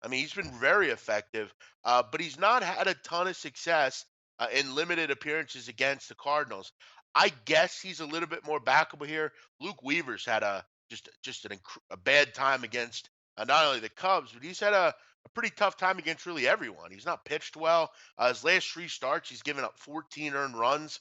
I mean, he's been very effective, but he's not had a ton of success in limited appearances against the Cardinals. I guess he's a little bit more backable here. Luke Weaver's had a bad time against not only the Cubs, but he's had a pretty tough time against really everyone. He's not pitched well. His last three starts, he's given up 14 earned runs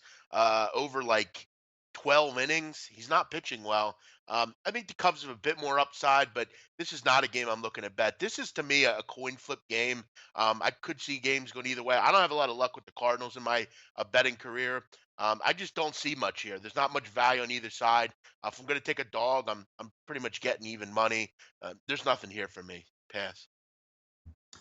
over like 12 innings. He's not pitching well. I think the Cubs have a bit more upside, but this is not a game I'm looking to bet. This is to me a coin flip game. I could see games going either way. I don't have a lot of luck with the Cardinals in my betting career. I just don't see much here. There's not much value on either side. If I'm going to take a dog, I'm pretty much getting even money. There's nothing here for me. Pass.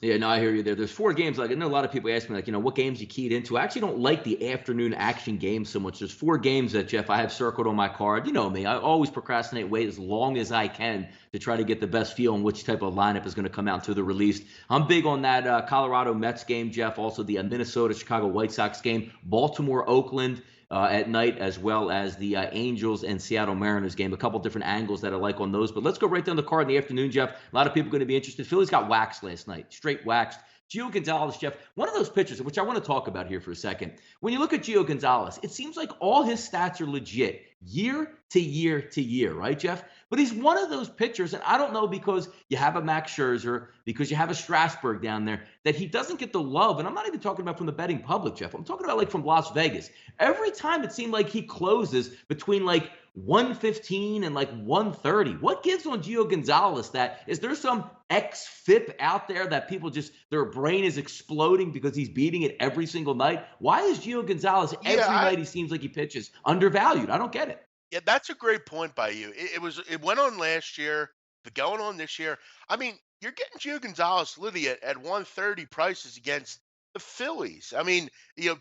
Yeah, no, I hear you there. There's four games. Like I know a lot of people ask me, like, what games you keyed into. I actually don't like the afternoon action games so much. There's four games that Jeff I have circled on my card. You know me. I always procrastinate, wait as long as I can to try to get the best feel on which type of lineup is going to come out to the release. I'm big on that Colorado Mets game, Jeff. Also the Minnesota Chicago White Sox game, Baltimore Oakland. At night, as well as the Angels and Seattle Mariners game. A couple different angles that I like on those. But let's go right down the card in the afternoon, Jeff. A lot of people are going to be interested. Phillies got waxed last night, straight waxed. Gio Gonzalez, Jeff, one of those pitchers, which I want to talk about here for a second. When you look at Gio Gonzalez, it seems like all his stats are legit year to year to year, right, Jeff? But he's one of those pitchers, and I don't know because you have a Max Scherzer, because you have a Strasburg down there, that he doesn't get the love. And I'm not even talking about from the betting public, Jeff. I'm talking about like from Las Vegas. Every time it seemed like he closes between like 115 and like 130. What gives on Gio Gonzalez that? Is there some XFIP out there that people just, their brain is exploding because he's beating it every single night? Why is Gio Gonzalez Yeah, every night he seems like he pitches undervalued? I don't get it. yeah, that's a great point by you. It went on last year, but going on this year. I mean, you're getting Gio Gonzalez literally at 130 prices against the Phillies. I mean,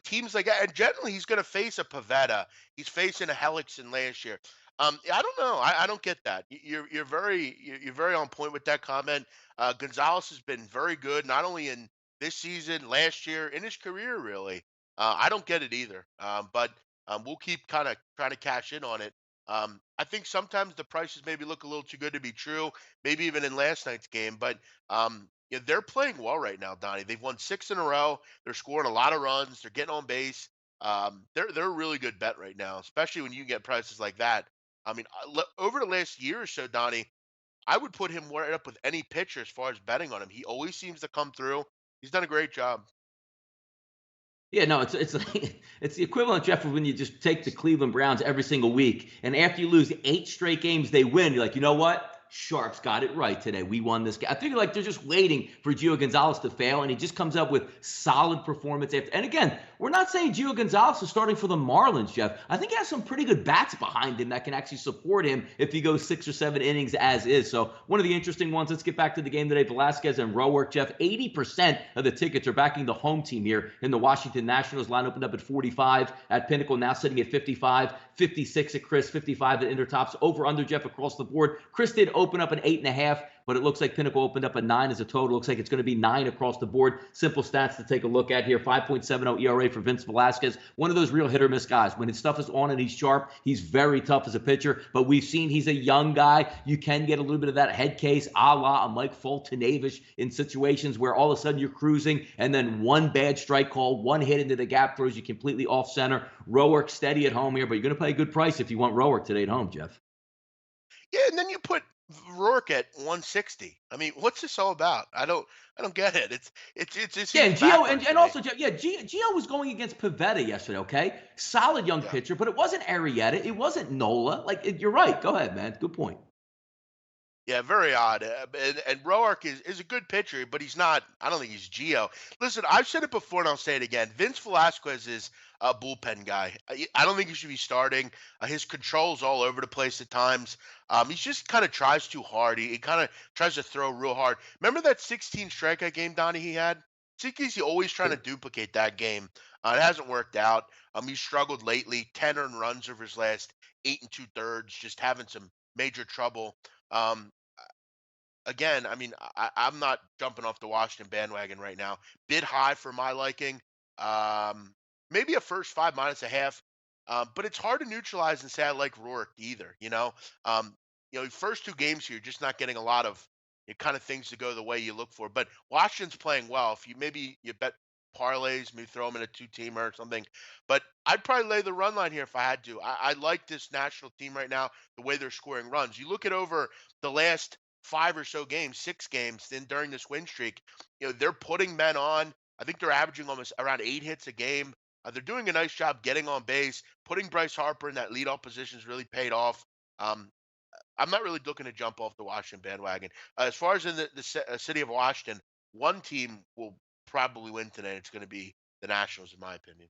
teams like that, and generally he's going to face a Pavetta. He's facing a Hellickson last year. I don't know. I don't get that. You're very on point with that comment. Gonzalez has been very good, not only in this season, last year, in his career, really. I don't get it either. But we'll keep kind of trying to cash in on it. I think sometimes the prices maybe look a little too good to be true, maybe even in last night's game. But yeah, they're playing well right now, Donnie. They've won six in a row. They're scoring a lot of runs. They're getting on base. They're a really good bet right now, especially when you get prices like that. I mean, over the last year or so, Donnie, I would put him right up with any pitcher as far as betting on him. He always seems to come through. He's done a great job. Yeah, no, it's like it's the equivalent, Jeff, of when you just take the Cleveland Browns every single week, and after you lose eight straight games, they win. You're like, you know what? Sharps got it right today. We won this game. I feel like they're just waiting for Gio Gonzalez to fail, and he just comes up with solid performance after. And again, we're not saying Gio Gonzalez is starting for the Marlins, Jeff. I think he has some pretty good bats behind him that can actually support him if he goes 6 or 7 innings as is. So one of the interesting ones. Let's get back to the game today. Velasquez and Roark, Jeff. 80% of the tickets are backing the home team here in the Washington Nationals. Line opened up at 45 at Pinnacle, now sitting at 55, 56 at Chris, 55 at Intertops. Over under, Jeff, across the board. Chris did open up an 8.5, but it looks like Pinnacle opened up a 9 as a total. Looks like it's going to be 9 across the board. Simple stats to take a look at here. 5.70 ERA for Vince Velasquez. One of those real hit or miss guys. When his stuff is on and he's sharp, he's very tough as a pitcher. But we've seen he's a young guy. You can get a little bit of that head case a la a Mike Fultonavish in situations where all of a sudden you're cruising and then one bad strike call, one hit into the gap throws you completely off center. Roark steady at home here, but you're going to pay a good price if you want Roark today at home, Jeff. Yeah, and then you put Rourke at 160. I mean, what's this all about? I don't get it. It Yeah, seems and Gio, backwards and to me. also, yeah, Gio was going against Pavetta yesterday, okay? Solid young Yeah. pitcher, but it wasn't Arrieta. It wasn't Nola. You're right. Go ahead, man. Good point. Yeah, very odd. And Roark is a good pitcher, but he's not. I don't think he's Geo. Listen, I've said it before, and I'll say it again. Vince Velasquez is a bullpen guy. I don't think he should be starting. His control's all over the place at times. He just kind of tries too hard. He kind of tries to throw real hard. Remember that 16 strikeout game, Donnie, he had? Seems he's always trying to Sure. duplicate that game. It hasn't worked out. He's struggled lately. 10 earned runs over his last 8 and 2/3, just having some major trouble. Um, again, I mean, I'm not jumping off the Washington bandwagon right now. Bit high for my liking. Um, Maybe a first five minus a half. But it's hard to neutralize and say I like Rourke either. Um, first two games here, you're just not getting a lot of kind of things to go the way you look for. But Washington's playing well. If you maybe you bet parlays, maybe throw them in a two-teamer or something. But I'd probably lay the run line here if I had to. I like this national team right now, the way they're scoring runs. You look at over the last five or so games, six games, then during this win streak, they're putting men on. I think they're averaging almost around 8 hits a game. They're doing a nice job getting on base. Putting Bryce Harper in that leadoff position has really paid off. Um, I'm not really looking to jump off the Washington bandwagon. As far as in the city of Washington, one team will probably win today. It's going to be the Nationals, in my opinion.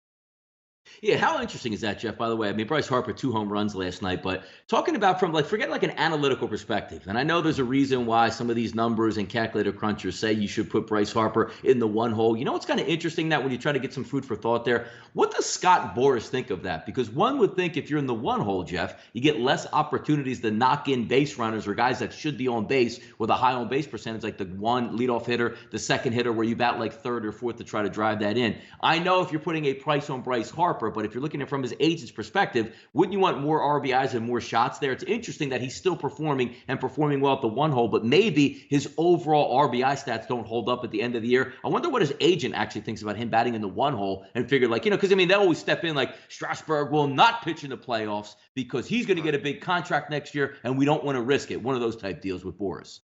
Yeah, how interesting is that, Jeff? By the way, I mean Bryce Harper 2 home runs last night, but talking about from like forget like an analytical perspective, and I know there's a reason why some of these numbers and calculator crunchers say you should put Bryce Harper in the one hole. You know what's kind of interesting that when you try to get some food for thought there, what does Scott Boras think of that? Because one would think if you're in the one hole, Jeff, you get less opportunities to knock in base runners or guys that should be on base with a high on base percentage, like the one leadoff hitter, the second hitter, where you bat like third or fourth to try to drive that in. I know if you're putting a price on Bryce Harper. But if you're looking at it from his agent's perspective, wouldn't you want more RBIs and more shots there? It's interesting that he's still performing and performing well at the one hole, but maybe his overall RBI stats don't hold up at the end of the year. I wonder what his agent actually thinks about him batting in the one hole and figured like, because I mean, they always step in like Strasburg will not pitch in the playoffs because he's going to get a big contract next year and we don't want to risk it. One of those type deals with Boris.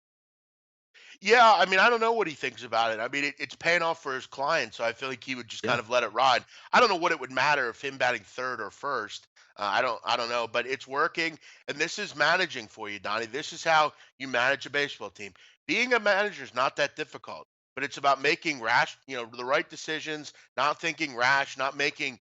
Yeah, I mean, I don't know what he thinks about it. I mean, it's paying off for his client, so I feel like he would just kind Yeah. of let it ride. I don't know what it would matter if him batting third or first. I don't know, but it's working, and this is managing for you, Donnie. This is how you manage a baseball team. Being a manager is not that difficult, but it's about making rash, the right decisions, not thinking rash, not making,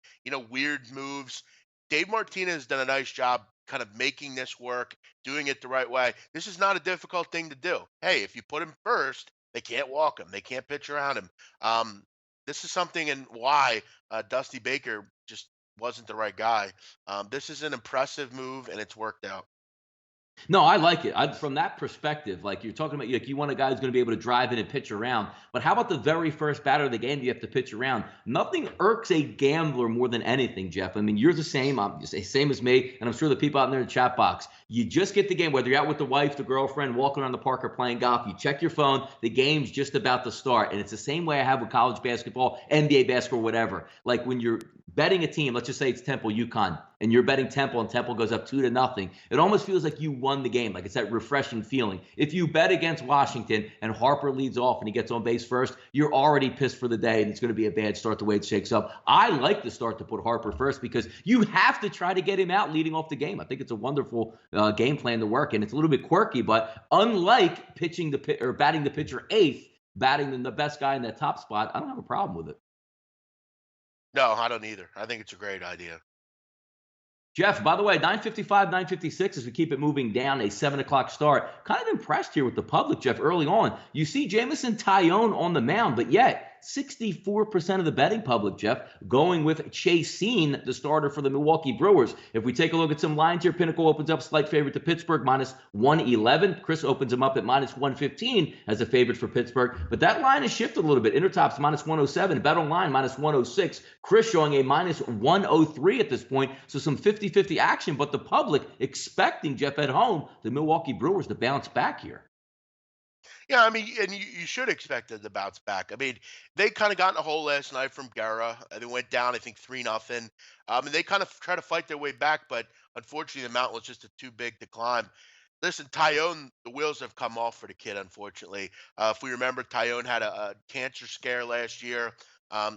weird moves. Dave Martinez has done a nice job kind of making this work, doing it the right way. This is not a difficult thing to do. Hey, if you put him first, they can't walk him. They can't pitch around him. Um, this is something and why Dusty Baker just wasn't the right guy. This is an impressive move, and it's worked out. No, I like it. From that perspective, like you're talking about, like you want a guy who's going to be able to drive in and pitch around. But how about the very first batter of the game? You have to pitch around. Nothing irks a gambler more than anything, Jeff. I mean, you're the same. I'm the same as me, and I'm sure the people out in there in the chat box. You just get the game, whether you're out with the wife, the girlfriend, walking around the park, or playing golf. You check your phone. The game's just about to start, and it's the same way I have with college basketball, NBA basketball, whatever. Like when you're betting a team, let's just say it's Temple, UConn, and you're betting Temple, and Temple goes up 2-0. It almost feels like you won the game. Like it's that refreshing feeling. If you bet against Washington and Harper leads off and he gets on base first, you're already pissed for the day, and it's going to be a bad start the way it shakes up. I like the start to put Harper first because you have to try to get him out leading off the game. I think it's a wonderful game plan to work, and it's a little bit quirky, but unlike pitching or batting the pitcher eighth, batting the best guy in that top spot, I don't have a problem with it. No, I don't either. I think it's a great idea. Jeff, by the way, 9:55, 9:56 as we keep it moving down, a 7 o'clock start. Kind of impressed here with the public, Jeff, early on. You see Jamison Tyone on the mound, but yet 64% of the betting public, Jeff, going with Chase Seen, the starter for the Milwaukee Brewers. If we take a look at some lines here, Pinnacle opens up slight favorite to Pittsburgh, -111. Chris opens him up at -115 as a favorite for Pittsburgh. But that line has shifted a little bit. Intertop's -107, Bet Online -106. Chris showing a -103 at this point. So some 50-50 action, but the public expecting, Jeff, at home, the Milwaukee Brewers to bounce back here. Yeah, I mean, and you should expect them to bounce back. I mean, they kind of got in a hole last night from Guerra. They went down, I think, 3-0. And they kind of try to fight their way back, but unfortunately, the mountain was just too big to climb. Listen, Tyone, the wheels have come off for the kid, unfortunately. If we remember, Tyone had a cancer scare last year.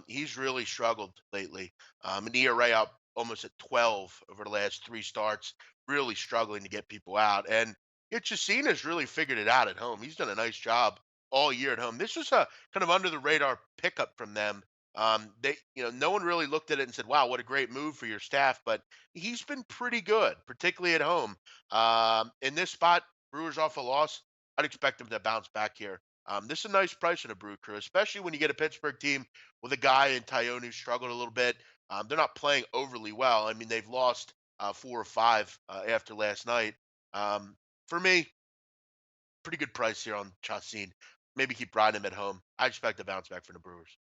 He's really struggled lately. An ERA up almost at 12 over the last three starts, really struggling to get people out. And Chacina's really figured it out at home. He's done a nice job all year at home. This was a kind of under the radar pickup from them. No one really looked at it and said, "Wow, what a great move for your staff." But he's been pretty good, particularly at home. In this spot, Brewers off a loss. I'd expect them to bounce back here. This is a nice price in a Brew Crew, especially when you get a Pittsburgh team with a guy in Tyone who struggled a little bit. They're not playing overly well. I mean, they've lost four or five after last night. Um, for me, pretty good price here on Chassin. Maybe keep riding him at home. I expect a bounce back for the Brewers.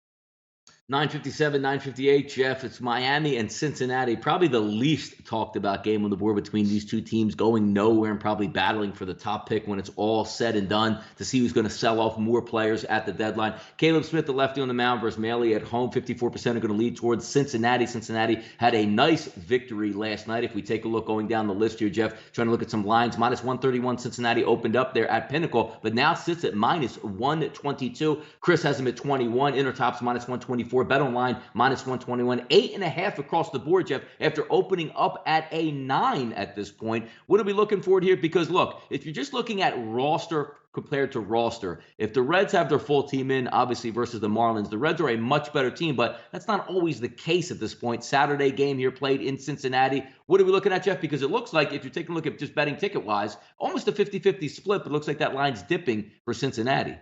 957, 958, Jeff. It's Miami and Cincinnati. Probably the least talked about game on the board between these two teams, going nowhere and probably battling for the top pick when it's all said and done to see who's going to sell off more players at the deadline. Caleb Smith, the lefty on the mound versus Maley at home. 54% are going to lead towards Cincinnati. Cincinnati had a nice victory last night. If we take a look going down the list here, Jeff, trying to look at some lines. Minus 131, Cincinnati opened up there at Pinnacle, but now sits at minus 122. Chris has him at 21. Intertop's minus 124. Bet online minus 121, 8.5 across the board, Jeff, after opening up at a 9 at this point. What are we looking for here? Because look, if you're just looking at roster compared to roster, if the Reds have their full team in, obviously versus the Marlins, the Reds are a much better team, but that's not always the case at this point. Saturday game here played in Cincinnati. What are we looking at, Jeff? Because it looks like, if you're taking a look at just betting ticket-wise, almost a 50-50 split, but it looks like that line's dipping for Cincinnati.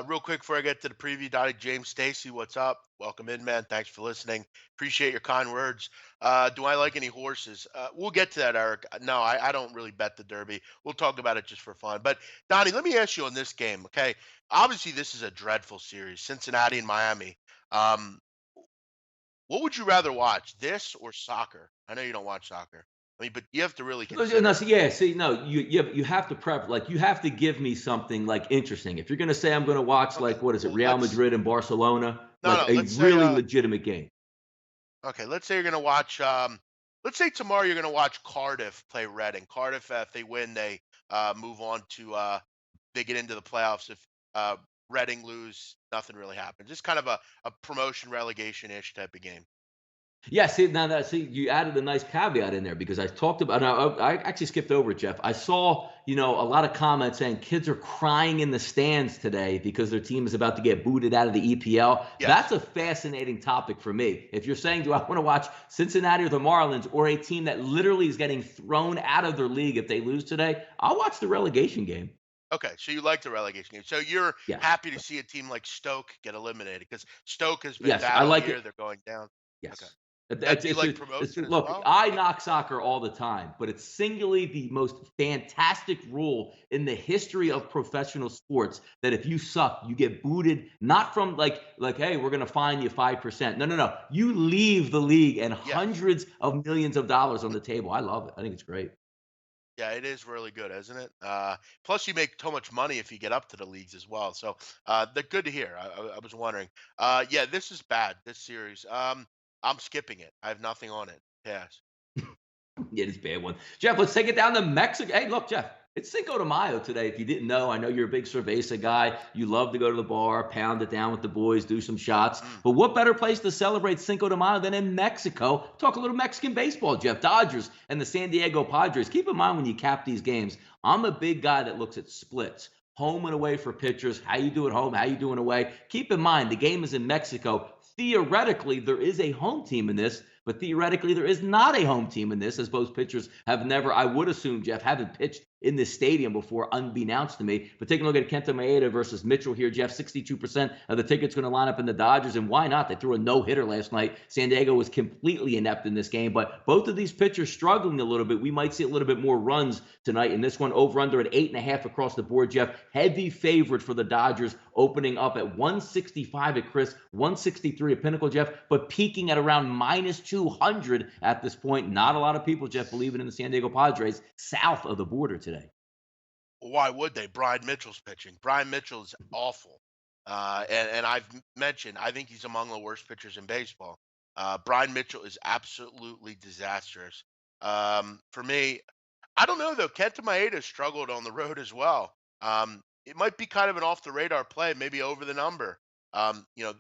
Real quick before I get to the preview, Donnie, James Stacy, what's up? Welcome in, man. Thanks for listening. Appreciate your kind words. Do I like any horses? We'll get to that, Eric. No, I don't really bet the Derby. We'll talk about it just for fun. But Donnie, let me ask you on this game, okay? Obviously, this is a dreadful series, Cincinnati and Miami. Um, what would you rather watch, this or soccer? I know you don't watch soccer. I mean, but you have to really No, consider. see, yeah, see, no, you have to prep, like, you have to give me something like interesting. If you're gonna say I'm gonna watch, Okay, like, what is it, well, Real Madrid and Barcelona, no, like no. a Let's say really legitimate game. okay, let's say you're gonna watch. Let's say tomorrow you're gonna watch Cardiff play Reading. Cardiff, if they win, they move on to they get into the playoffs. If Reading lose, nothing really happens. It's kind of a promotion relegation ish type of game. Yeah, see, now that see, you added a nice caveat in there because I talked about. Now, I actually skipped over it, Jeff. I saw, a lot of comments saying kids are crying in the stands today because their team is about to get booted out of the EPL. That's Yes. a fascinating topic for me. If you're saying, do I want to watch Cincinnati or the Marlins or a team that literally is getting thrown out of their league if they lose today, I'll watch the relegation game. Okay, so you like the relegation game. So you're Yes, happy to see a team like Stoke get eliminated because Stoke has been yes, I battle like here. it. They're going down. Okay. Yes. Do you like promotion as Look, well? I knock soccer all the time, but it's singularly the most fantastic rule in the history Yeah. of professional sports that if you suck, you get booted, not from hey, we're gonna fine you 5%. No, no, no. You leave the league and Yes. hundreds of millions of dollars on the table. I love it. I think it's great. Yeah, it is really good, isn't it? Plus, you make so much money if you get up to the leagues as well. So they're good to hear. I was wondering. Yeah, this is bad. This series. I'm skipping it. I have nothing on it. Yes. Yeah, it's a bad one. Jeff, let's take it down to Mexico. Hey, look, Jeff, it's Cinco de Mayo today. If you didn't know, I know you're a big cerveza guy. You love to go to the bar, pound it down with the boys, do some shots. Mm. But what better place to celebrate Cinco de Mayo than in Mexico? Talk a little Mexican baseball, Jeff. Dodgers and the San Diego Padres. Keep in mind when you cap these games, I'm a big guy that looks at splits. Home and away for pitchers. How you do at home, how you doing away. Keep in mind, the game is in Mexico. Theoretically, there is a home team in this, but theoretically, there is not a home team in this, as both pitchers have never, I would assume, Jeff, haven't pitched in this stadium before, unbeknownst to me. But taking a look at Kenta Maeda versus Mitchell here, Jeff, 62% of the tickets going to line up in the Dodgers, and why not? They threw a no-hitter last night. San Diego was completely inept in this game, but both of these pitchers struggling a little bit. We might see a little bit more runs tonight in this one. Over-under at 8.5 across the board, Jeff. Heavy favorite for the Dodgers, opening up at 165 at Chris, 163 at Pinnacle, Jeff, but peaking at around minus 200 at this point. Not a lot of people, Jeff, believing in the San Diego Padres south of the border today. Why would they? Brian Mitchell's pitching. Brian Mitchell is awful. And I've mentioned, I think he's among the worst pitchers in baseball. Brian Mitchell is absolutely disastrous. For me, I don't know though. Kenta Maeda struggled on the road as well. It might be kind of an off the radar play, maybe over the number. Um, you know,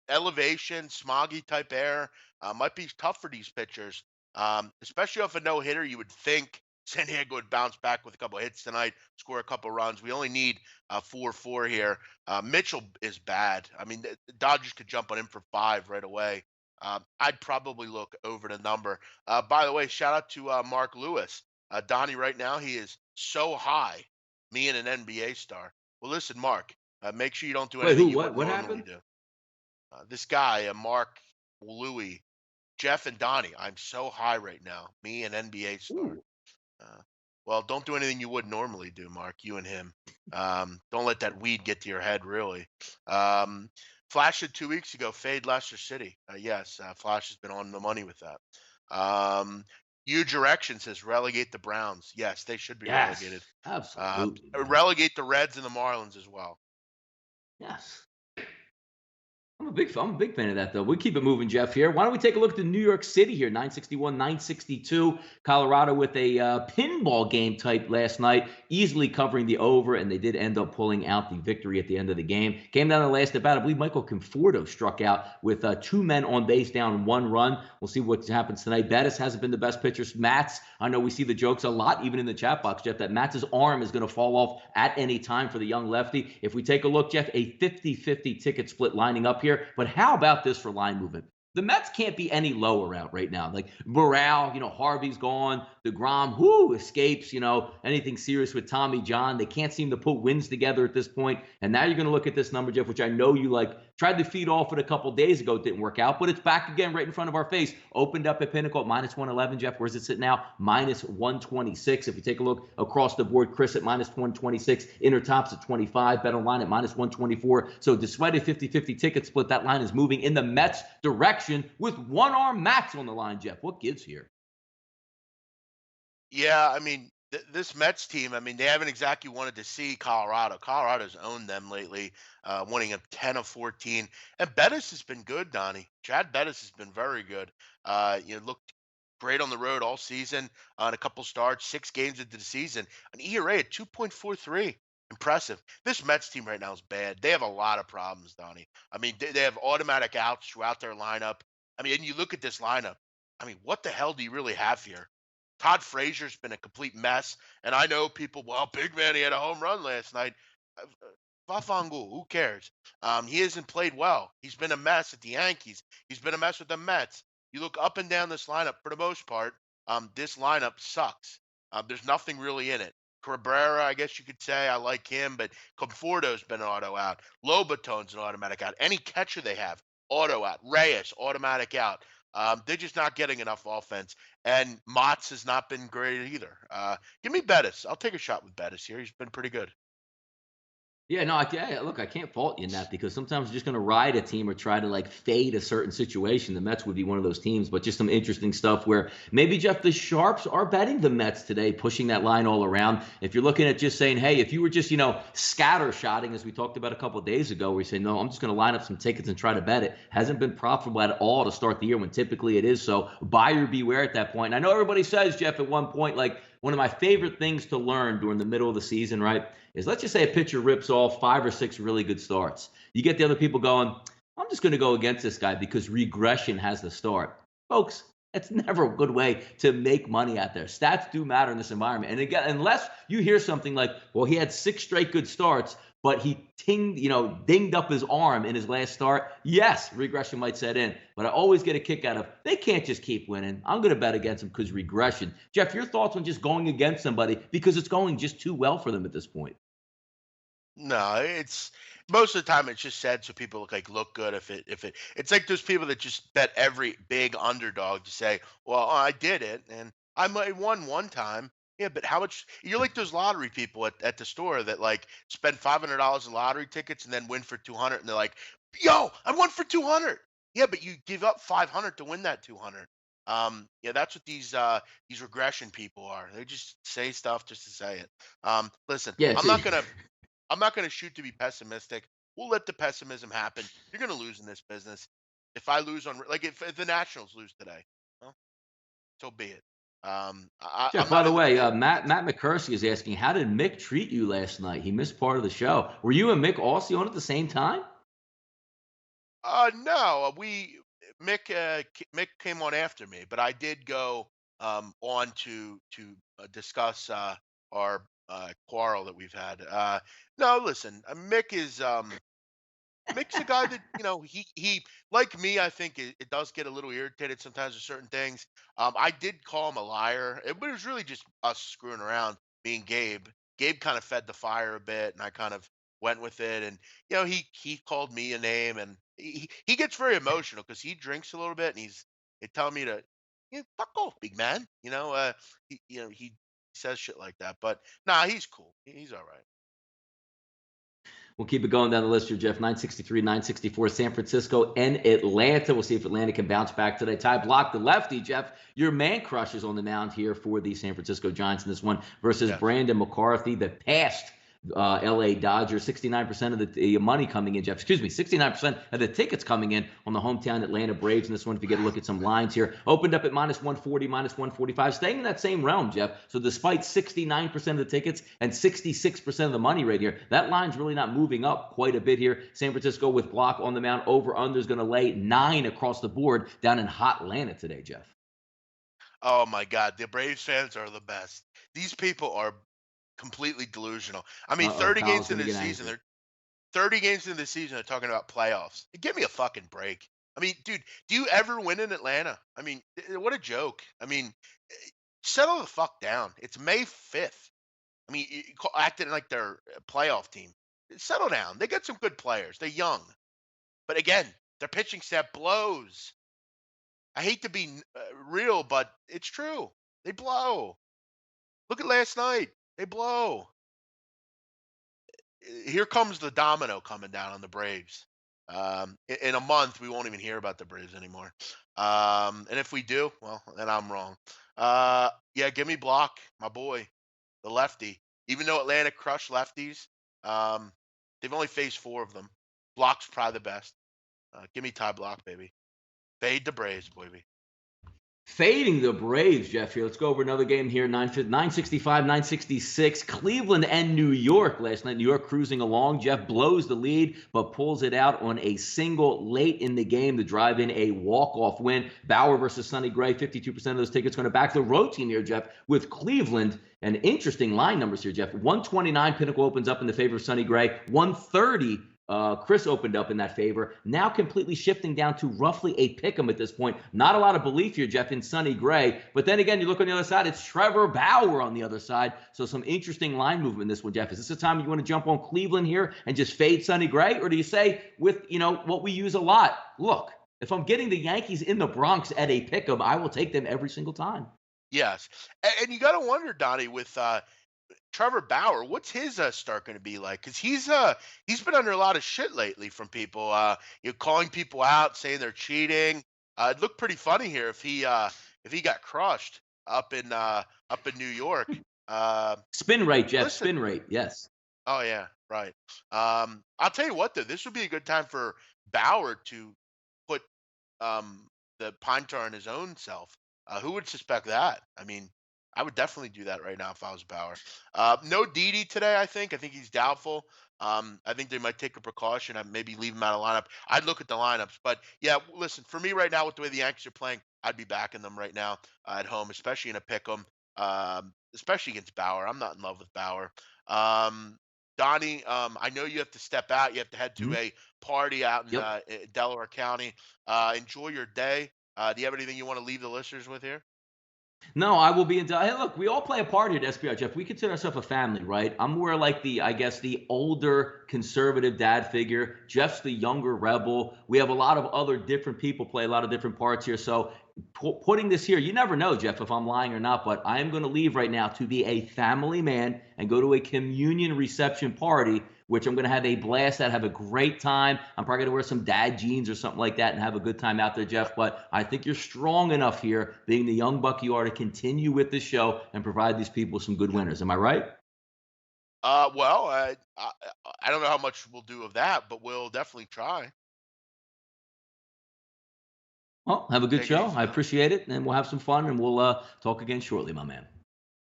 elevation, smoggy type air might be tough for these pitchers, especially off a no hitter. You would think San Diego would bounce back with a couple of hits tonight, score a couple runs. We only need 4-4 here. Mitchell is bad. I mean, the Dodgers could jump on him for 5 right away. I'd probably look over the number. By the way, shout out to Mark Lewis. Donnie, right now, he is so high, me and an NBA star. Well, listen, Mark, make sure you don't do Wait, who? anything you What? wouldn't What normally happened? do. This guy, Mark, Louie, Jeff, and Donnie. I'm so high right now. Me and NBA star. Ooh, Uh, Well, don't do anything you would normally do, Mark, you and him. Don't let that weed get to your head, really. Um, Flash said 2 weeks ago, fade Leicester City. Yes, Flash has been on the money with that. Um, Huge Erection says relegate the Browns. Yes, they should be relegated. Yes, absolutely, man. Relegate the Reds and the Marlins as well. Yes. I'm a big fan of that, though. We keep it moving, Jeff. Here, why don't we take a look at the New York City here? 961, 962. Colorado with a pinball game type last night, easily covering the over, and they did end up pulling out the victory at the end of the game. Came down to the last at bat. I believe Michael Conforto struck out with two men on base, down 1 run. We'll see what happens tonight. Bettis hasn't been the best pitcher. Mats, I know we see the jokes a lot, even in the chat box, Jeff, that Mats' arm is going to fall off at any time for the young lefty. If we take a look, Jeff, a 50-50 ticket split lining up here. But how about this for line movement? The Mets can't be any lower out right now. Like morale, Harvey's gone. DeGrom, escapes, anything serious with Tommy John. They can't seem to put wins together at this point. And now you're going to look at this number, Jeff, which I know you tried to feed off it a couple days ago. It didn't work out, but it's back again right in front of our face. Opened up at Pinnacle at -111, Jeff. Where's it sit now? -126. If you take a look across the board, Chris at -126, Intertops at 25, Bet Online at -124. So despite a 50-50 ticket split, that line is moving in the Mets' direction with one-arm Mats on the line, Jeff. What gives here? Yeah, I mean, this Mets team, I mean, they haven't exactly wanted to see Colorado. Colorado's owned them lately, winning a 10 of 14. And Bettis has been good, Donnie. Chad Bettis has been very good. Looked great on the road all season on a couple starts, 6 games into the season. An ERA at 2.43. Impressive. This Mets team right now is bad. They have a lot of problems, Donnie. I mean, they have automatic outs throughout their lineup. I mean, and you look at this lineup. I mean, what the hell do you really have here? Todd Frazier's been a complete mess. And I know people, well, big man, he had a home run last night. Vafangu, who cares? He hasn't played well. He's been a mess at the Yankees. He's been a mess with the Mets. You look up and down this lineup for the most part. This lineup sucks. There's nothing really in it. Cabrera, I guess you could say I like him, but Conforto's been an auto out. Lobatone's an automatic out. Any catcher they have, auto out. Reyes, automatic out. They're just not getting enough offense. And Motts has not been great either. Give me Bettis. I'll take a shot with Bettis here. He's been pretty good. Yeah, no, look, I can't fault you in that because sometimes you're just going to ride a team or try to fade a certain situation. The Mets would be one of those teams, but just some interesting stuff where maybe, Jeff, the Sharps are betting the Mets today, pushing that line all around. If you're looking at just saying, hey, if you were just, scatter-shotting, as we talked about a couple of days ago, where you say, no, I'm just going to line up some tickets and try to bet it. Hasn't been profitable at all to start the year when typically it is. So buyer beware at that point. And I know everybody says, Jeff, at one point, one of my favorite things to learn during the middle of the season, right, is let's just say a pitcher rips off 5 or 6 really good starts. You get the other people going, I'm just going to go against this guy because regression has the start. Folks, it's never a good way to make money out there. Stats do matter in this environment. And again, unless you hear something like, well, he had 6 straight good starts, but he dinged up his arm in his last start. Yes, regression might set in, but I always get a kick out of they can't just keep winning. I'm going to bet against them because regression. Jeff, your thoughts on just going against somebody because it's going just too well for them at this point? No, it's most of the time it's just said so people look good it's like those people that just bet every big underdog to say, well, I did it and I might won one time. Yeah, but how much you're like those lottery people at the store that spend $500 in lottery tickets and then win for 200 and they're like, yo, I won for 200. Yeah, but you give up 500 to win that 200. Yeah, that's what these regression people are. They just say stuff just to say it. Listen, Yeah, I'm not going to shoot to be pessimistic. We'll let the pessimism happen. You're going to lose in this business. If I lose if the Nationals lose today, well, so be it. Jeff, I'm by not the in the way, business. Matt McCursey is asking, how did Mick treat you last night? He missed part of the show. Were you and Mick also on at the same time? No, Mick came on after me, but I did go on to discuss our quarrel that we've had. No, listen, Mick's a guy that he like me. I think it does get a little irritated sometimes with certain things. I did call him a liar, but it was really just us screwing around. Being Gabe, Gabe kind of fed the fire a bit, and I kind of went with it. And he called me a name, and he gets very emotional because he drinks a little bit, and he's telling me to fuck off, big man. He He says shit like that. But nah, he's cool. He's all right. We'll keep it going down the list here, Jeff. 963, 964, San Francisco and Atlanta. We'll see if Atlanta can bounce back today. Ty Block, the lefty, Jeff. Your man crush is on the mound here for the San Francisco Giants in this one versus Yes. Brandon McCarthy, the past LA Dodgers. 69% of the money coming in, Jeff. Excuse me, 69% of the tickets coming in on the hometown Atlanta Braves in this one. If you get a look at some lines here, opened up at minus 140, minus 145, staying in that same realm, Jeff. So despite 69% of the tickets and 66% of the money right here, that line's really not moving up quite a bit here. San Francisco with Block on the mound, over under is going to lay 9 across the board down in hot Atlanta today, Jeff. Oh my God, the Braves fans are the best. These people are completely delusional. I mean, Uh-oh, 30 Kyle's games going into to the get season, angry. they're 30 games into the season, they're talking about playoffs. Give me a fucking break. I mean, dude, do you ever win in Atlanta? I mean, what a joke. I mean, settle the fuck down. It's May 5th. I mean, acting like they're a playoff team. Settle down. They got some good players. They're young. But again, their pitching staff blows. I hate to be real, but it's true. They blow. Look at last night. They blow. Here comes the domino coming down on the Braves. In a month, we won't even hear about the Braves anymore. And if we do, well, then I'm wrong. Yeah, give me Block, my boy, the lefty. Even though Atlanta crushed lefties, um, they've only faced 4 of them. Block's probably the best. Give me Ty Block, baby. Fade the Braves, baby. Fading the Braves, Jeff. Here, let's go over another game here. 965, 966. Cleveland and New York last night. New York cruising along. Jeff blows the lead, but pulls it out on a single late in the game to drive in a walk-off win. Bauer versus Sonny Gray. 52% of those tickets going to back the road team here, Jeff, with Cleveland. And interesting line numbers here, Jeff. 129, Pinnacle opens up in the favor of Sonny Gray. 130. Chris opened up in that favor. Now completely shifting down to roughly a pick 'em at this point. Not a lot of belief here, Jeff, in Sonny Gray. But then again, you look on the other side, it's Trevor Bauer on the other side. So some interesting line movement in this one, Jeff. Is this a time you want to jump on Cleveland here and just fade Sonny Gray? Or do you say with, what we use a lot, look, if I'm getting the Yankees in the Bronx at a pick 'em, I will take them every single time. Yes. And you got to wonder, Donnie, with Trevor Bauer, what's his start going to be like? Because he's been under a lot of shit lately from people, calling people out, saying they're cheating. It looked pretty funny here if he got crushed up in New York. Spin rate, Jeff. Listen, Spin rate. Yes. oh yeah, right. I'll tell you what though, this would be a good time for Bauer to put the pine tar in his own self. Who would suspect that? I mean, I would definitely do that right now if I was Bauer. No Didi today, I think. I think he's doubtful. I think they might take a precaution and maybe leave him out of lineup. I'd look at the lineups. But yeah, listen, for me right now, with the way the Yankees are playing, I'd be backing them right now at home, especially in a pick 'em, especially against Bauer. I'm not in love with Bauer. Um, Donnie, I know you have to step out. You have to head to Mhm. a party out in Yep. Delaware County. Enjoy your day. Do you have anything you want to leave the listeners with here? No, I will be in. Hey, look, we all play a part here at SPR, Jeff. We consider ourselves a family, right? I'm more like I guess, the older conservative dad figure. Jeff's the younger rebel. We have a lot of other different people play a lot of different parts here. So putting this here, you never know, Jeff, if I'm lying or not, but I am going to leave right now to be a family man and go to a communion reception party, which I'm going to have a blast at, have a great time. I'm probably going to wear some dad jeans or something like that and have a good time out there, Jeff. But I think you're strong enough here, being the young buck you are, to continue with this show and provide these people some good winners. Am I right? Well, I don't know how much we'll do of that, but we'll definitely try. Well, have a good Take it show. easy, I Donnie. appreciate it, and we'll have some fun, and we'll talk again shortly, my man.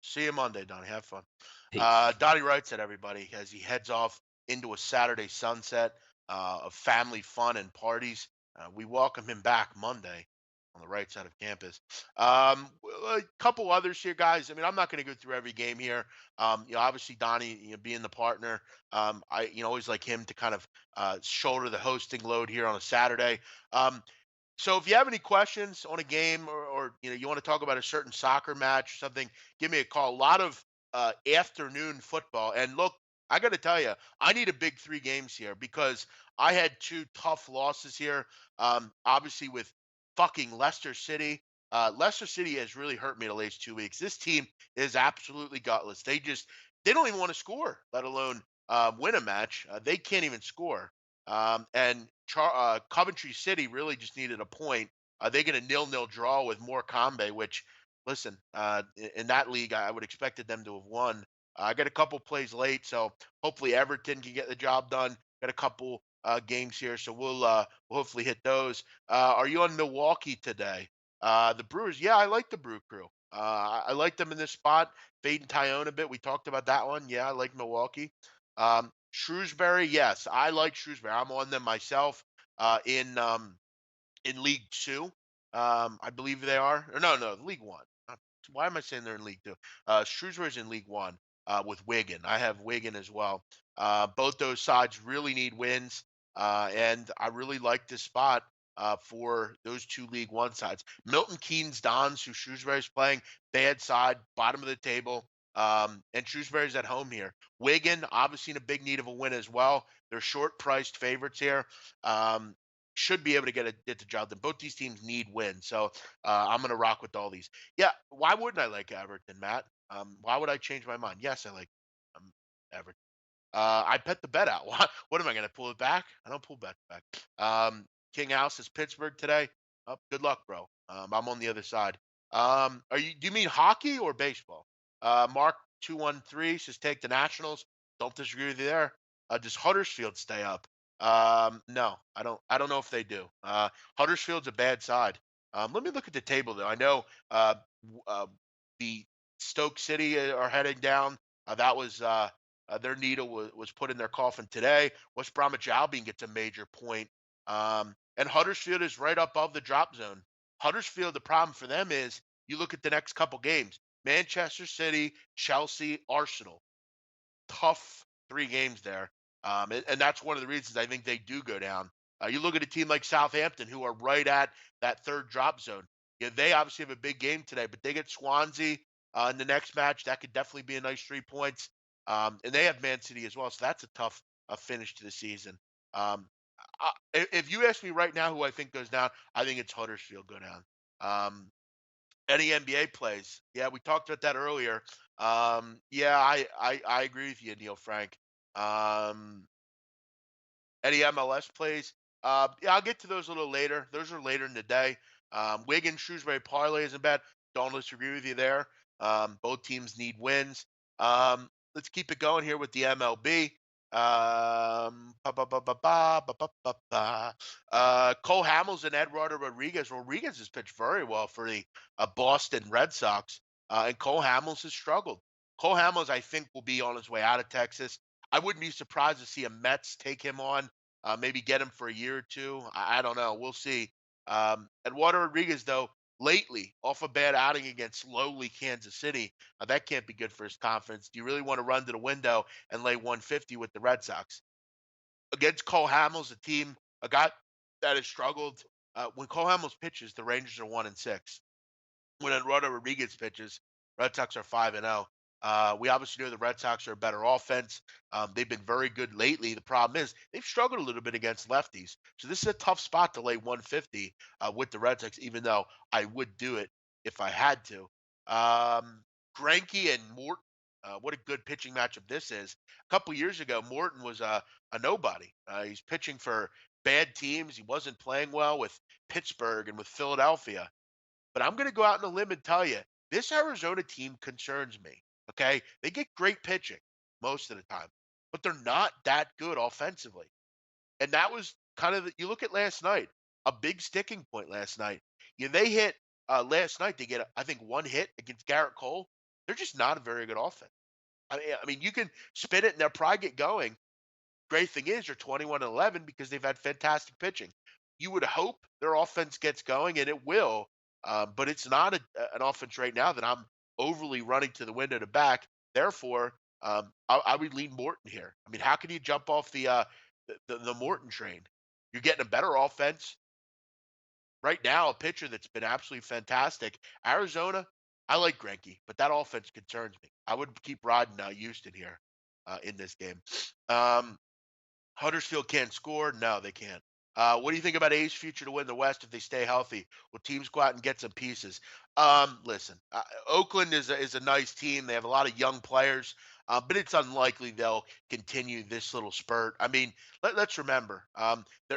See you Monday, Donnie. Have fun. Peace. Donnie writes at everybody as he heads off into a Saturday sunset of family fun and parties. We welcome him back Monday on the right side of campus. A couple others here, guys. I mean, I'm not going to go through every game here. Obviously Donnie, being the partner, I always like him to kind of shoulder the hosting load here on a Saturday. Um, So if you have any questions on a game or you want to talk about a certain soccer match or something, give me a call. A lot of afternoon football. And look, I got to tell you, I need a big 3 games here because I had 2 tough losses here. Obviously with fucking Leicester City. Leicester City has really hurt me the last 2 weeks. This team is absolutely gutless. They don't even want to score, let alone win a match. They can't even score. And Coventry City really just needed a point. They get a 0-0 draw with Morecambe, which, listen, in that league, I would expected them to have won. I got a couple plays late, so hopefully Everton can get the job done. Got a couple games here, so we'll hopefully hit those. Are you on Milwaukee today? The Brewers, yeah, I like the Brew Crew. I like them in this spot. Fade and Tyone a bit. We talked about that one. Yeah, I like Milwaukee. Shrewsbury, yes, I like Shrewsbury. I'm on them myself in League Two. I believe they are. Or no, League One. Why am I saying they're in League Two? Shrewsbury's in League One with Wigan. I have Wigan as well. Both those sides really need wins, and I really like this spot for those two League One sides. Milton Keynes Dons, who Shrewsbury's playing, bad side, bottom of the table. And Shrewsbury's at home here. Wigan, obviously in a big need of a win as well. They're short priced favorites here. Um, should be able to get the job done. Both these teams need wins, so I'm going to rock with all these. Yeah, why wouldn't I like Everton, Matt? Why would I change my mind? Yes, I like um, Everton. I bet the bet out. What am I going to pull it back? I don't pull bets back. King House is Pittsburgh today. Good luck, bro. I'm on the other side. Are you? Do you mean hockey or baseball? Mark 213 says take the Nationals. Don't disagree with you there. Does Huddersfield stay up? No, I don't. I don't know if they do. Huddersfield's a bad side. Let me look at the table though. I know the Stoke City are heading down. That was their needle was put in their coffin today. West Bromwich Albion gets a major point. And Huddersfield is right above the drop zone. Huddersfield, the problem for them is you look at the next couple games: Manchester City, Chelsea, Arsenal. Tough 3 games there. And that's one of the reasons I think they do go down. You look at a team like Southampton, who are right at that third drop zone. Yeah, they obviously have a big game today, but they get Swansea in the next match. That could definitely be a nice 3 points. And they have Man City as well, so that's a tough finish to the season. If you ask me right now who I think goes down, I think it's Huddersfield go down. Any NBA plays? Yeah, we talked about that earlier. Yeah, I agree with you, Neil Frank. Um, any MLS plays? Yeah, I'll get to those a little later. Those are later in the day. Wigan Shrewsbury parlay isn't bad. Don't disagree with you there. Both teams need wins. Let's keep it going here with the MLB. Ba, ba, ba, ba, ba, ba, ba, ba, ba. Cole Hamels and Eduardo Rodriguez. Rodriguez has pitched very well for the Boston Red Sox, and Cole Hamels has struggled. Cole Hamels, I think, will be on his way out of Texas. I wouldn't be surprised to see a Mets take him on, maybe get him for a year or two. I don't know. We'll see. Eduardo Rodriguez, though, lately off a bad outing against lowly Kansas City, that can't be good for his confidence. Do you really want to run to the window and lay 150 with the Red Sox? Against Cole Hamels, a guy that has struggled. When Cole Hamels pitches, the Rangers are 1-6. When Eduardo Rodriguez pitches, Red Sox are 5-0. We obviously know the Red Sox are a better offense. They've been very good lately. The problem is they've struggled a little bit against lefties. So this is a tough spot to lay 150 with the Red Sox, even though I would do it if I had to. Greinke and Morton. What a good pitching matchup this is. A couple years ago, Morton was a nobody. He's pitching for bad teams. He wasn't playing well with Pittsburgh and with Philadelphia. But I'm going to go out on a limb and tell you this Arizona team concerns me. Okay. They get great pitching most of the time, but they're not that good offensively. And that was kind of, you look at last night, a big sticking point last night. They hit last night, they get, I think, one hit against Garrett Cole. They're just not a very good offense. I mean, you can spin it and they'll probably get going. Great thing is they're 21-11 because they've had fantastic pitching. You would hope their offense gets going, and it will, but it's not an offense right now that I'm overly running to the window to back. Therefore, I would lean Morton here. I mean, how can you jump off the Morton train? You're getting a better offense right now, a pitcher that's been absolutely fantastic. Arizona, I like Greinke, but that offense concerns me. I would keep riding Houston here in this game. Huddersfield can't score. No, they can't. What do you think about A's future to win the West if they stay healthy? Will teams go out and get some pieces? Listen, Oakland is a nice team. They have a lot of young players, but it's unlikely they'll continue this little spurt. I mean, let's remember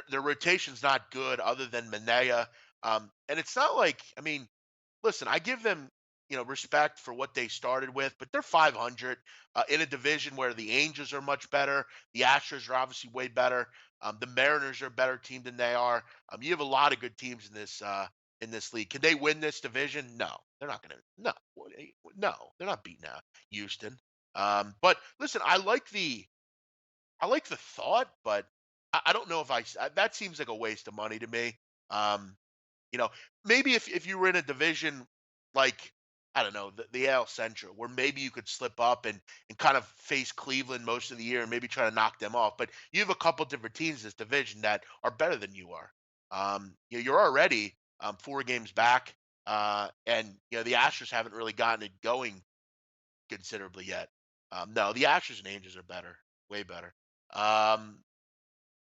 their rotation's not good other than Manea, and it's not like I mean listen, I give them, respect for what they started with, but they're 500 in a division where the Angels are much better. The Astros are obviously way better. The Mariners are a better team than they are. You have a lot of good teams in this league. Can they win this division? No, they're not going to. No, no, they're not beating out Houston. But listen, I like the thought, but I don't know if that seems like a waste of money to me. Um, you know, maybe if you were in a division like I don't know the AL Central, where maybe you could slip up and kind of face Cleveland most of the year and maybe try to knock them off. But you have a couple different teams in this division that are better than you are. You're already 4 games back, and the Astros haven't really gotten it going considerably yet. No, the Astros and Angels are better, way better. Um,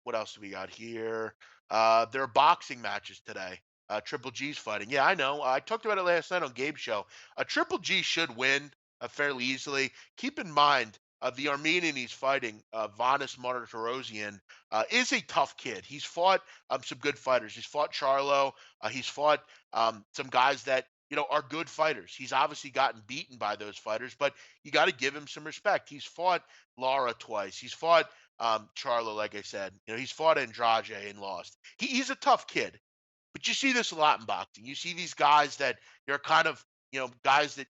what else do we got here? There are boxing matches today. Triple G's fighting. Yeah, I know. I talked about it last night on Gabe's show. Triple G should win fairly easily. Keep in mind, the Armenian he's fighting, Vanis Martirosyan, is a tough kid. He's fought some good fighters. He's fought Charlo. He's fought some guys that are good fighters. He's obviously gotten beaten by those fighters, but you got to give him some respect. He's fought Lara twice. He's fought Charlo, like I said. He's fought Andrade and lost. He's a tough kid. But you see this a lot in boxing. You see these guys that they're kind of, guys that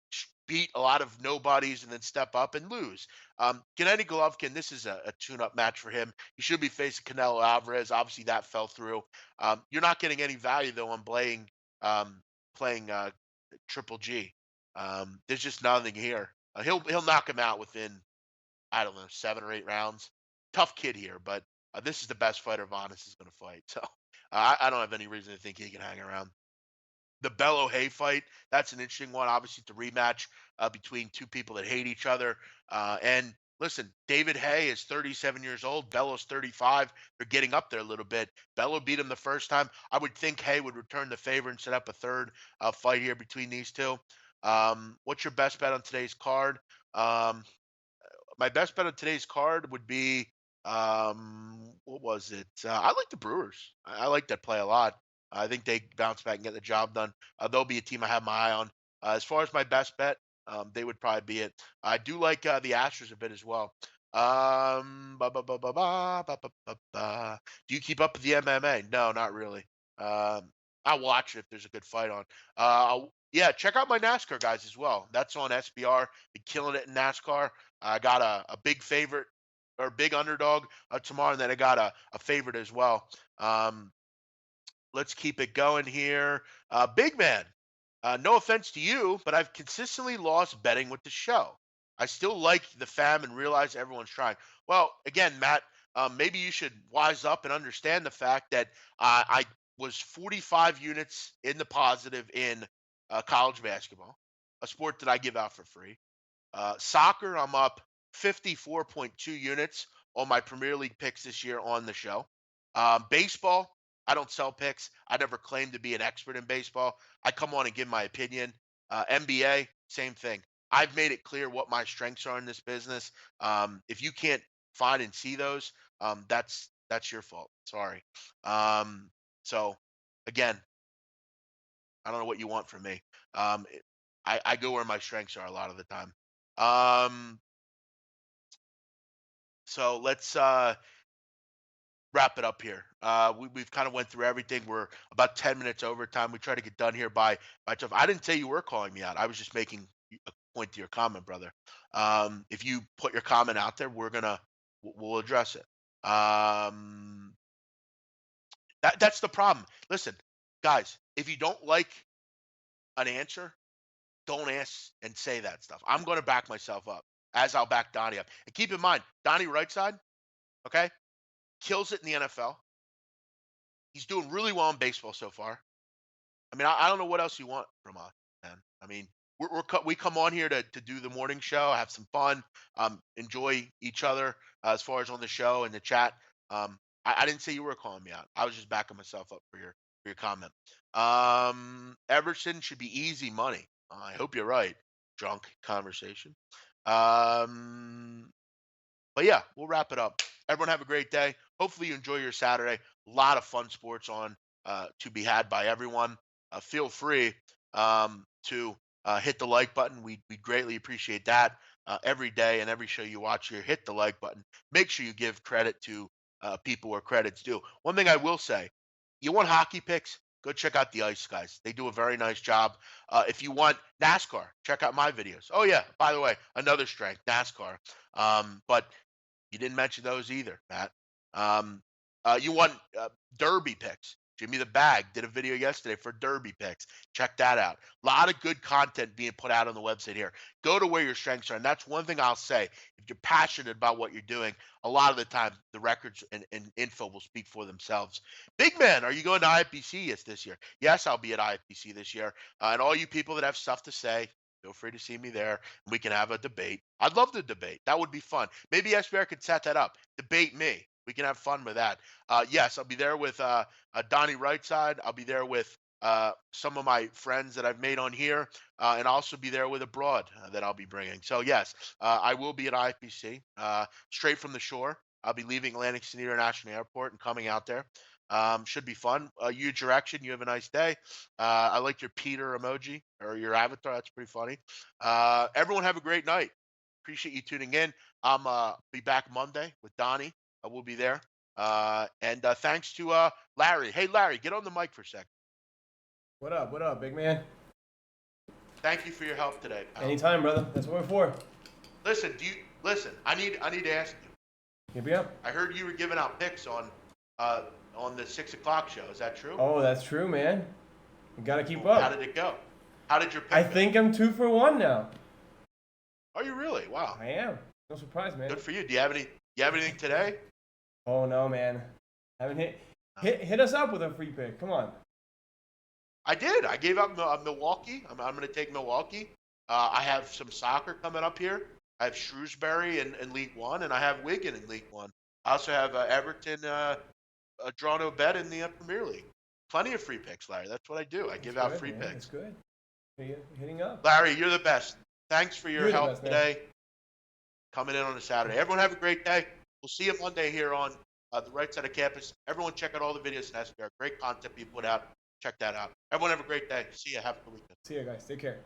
beat a lot of nobodies and then step up and lose. Gennady Golovkin, this is a tune-up match for him. He should be facing Canelo Alvarez. Obviously, that fell through. You're not getting any value though on playing Triple G. There's just nothing here. He'll knock him out within I don't know 7 or 8 rounds. Tough kid here, but this is the best fighter Vanis is going to fight. So I don't have any reason to think he can hang around. The Bello Hay fight, that's an interesting one. Obviously, it's a rematch between two people that hate each other. And listen, David Hay is 37 years old. Bello's 35. They're getting up there a little bit. Bello beat him the first time. I would think Hay would return the favor and set up a third fight here between these two. What's your best bet on today's card? Um, my best bet on today's card would be what was it? I like the Brewers. I like that play a lot. I think they bounce back and get the job done. They'll be a team I have my eye on. As far as my best bet, they would probably be it. I do like the Astros a bit as well. Ba, ba, ba, ba, ba, ba, ba, ba, ba. Do you keep up with the MMA? No, not really. I'll watch it if there's a good fight on. Yeah, check out my NASCAR guys as well. That's on SBR. Been killing it in NASCAR. I got a big favorite or big underdog tomorrow, and then I got a favorite as well. Um, let's keep it going here. Big man, no offense to you, but I've consistently lost betting with the show. I still like the fam and realize everyone's trying. Well, again, Matt, maybe you should wise up and understand the fact that I was 45 units in the positive in college basketball, a sport that I give out for free. Soccer, I'm up 54.2 units on my Premier League picks this year on the show. Baseball, I don't sell picks. I never claim to be an expert in baseball. I come on and give my opinion. NBA, same thing. I've made it clear what my strengths are in this business. If you can't find and see those, that's your fault. Sorry. So again, I don't know what you want from me. I go where my strengths are a lot of the time. Um, so let's wrap it up here. We've kind of went through everything. We're about 10 minutes over time. We try to get done here by 12. I didn't say you were calling me out. I was just making a point to your comment, brother. If you put your comment out there, we'll address it. That's the problem. Listen, guys, if you don't like an answer, don't ask and say that stuff. I'm going to back myself up as I'll back Donnie up. And keep in mind, Donnie Rightside, okay, kills it in the NFL. He's doing really well in baseball so far. I mean, I don't know what else you want from us, man. I mean, we come on here to do the morning show, have some fun, enjoy each other as far as on the show and the chat. I didn't say you were calling me out. I was just backing myself up for your comment. Everson should be easy money. I hope you're right. Drunk conversation. Um, but yeah, we'll wrap it up. Everyone have a great day. Hopefully you enjoy your Saturday. A lot of fun sports on to be had by everyone. Feel free to hit the like button. We greatly appreciate that. Every day and every show you watch here, hit the like button. Make sure you give credit to people where credit's due. One thing I will say, you want hockey picks? Go check out the Ice guys. They do a very nice job. If you want NASCAR, check out my videos. Oh yeah, by the way, another strength, NASCAR. But you didn't mention those either, Matt. You want Derby picks. Jimmy the Bag did a video yesterday for Derby picks. Check that out. A lot of good content being put out on the website here. Go to where your strengths are. And that's one thing I'll say. If you're passionate about what you're doing, a lot of the time the records and info will speak for themselves. Big man, are you going to IFBC this year? Yes, I'll be at IFBC this year. And all you people that have stuff to say, feel free to see me there. And we can have a debate. I'd love to debate. That would be fun. Maybe SBR could set that up. Debate me. We can have fun with that. Yes, I'll be there with Donnie Rightside. I'll be there with some of my friends that I've made on here, and also be there with abroad that I'll be bringing. So yes, I will be at IFBC straight from the shore. I'll be leaving Atlantic City International Airport and coming out there. Should be fun. Your direction. You have a nice day. I like your Peter emoji or your avatar. That's pretty funny. Everyone have a great night. Appreciate you tuning in. I'm be back Monday with Donnie. We'll be there. And thanks to Larry. Hey, Larry, get on the mic for a second. What up? What up, big man? Thank you for your help today, pal. Anytime, brother. That's what we're for. Listen, I need to ask you. Hit me up. I heard you were giving out picks on the 6 o'clock show. Is that true? Oh, that's true, man. You gotta keep up. How did it go? How did your pick I go? think I'm 2 for 1 now. Are you really? Wow. I am. No surprise, man. Good for you. Do you have anything today? Oh no, man. Haven't hit us up with a free pick. Come on. I did. I gave up Milwaukee. I'm going to take Milwaukee. I have some soccer coming up here. I have Shrewsbury in League One, and I have Wigan in League One. I also have Everton draw no bet in the Premier League. Plenty of free picks, Larry. That's what I do. I give out free picks. That's good. Hitting up. Larry, you're the best. Thanks for your help today. Coming in on a Saturday. Everyone have a great day. We'll see you Monday here on the right side of campus. Everyone check out all the videos in SBR. Great content being put out. Check that out. Everyone have a great day. See you. Have a good weekend. See you guys. Take care.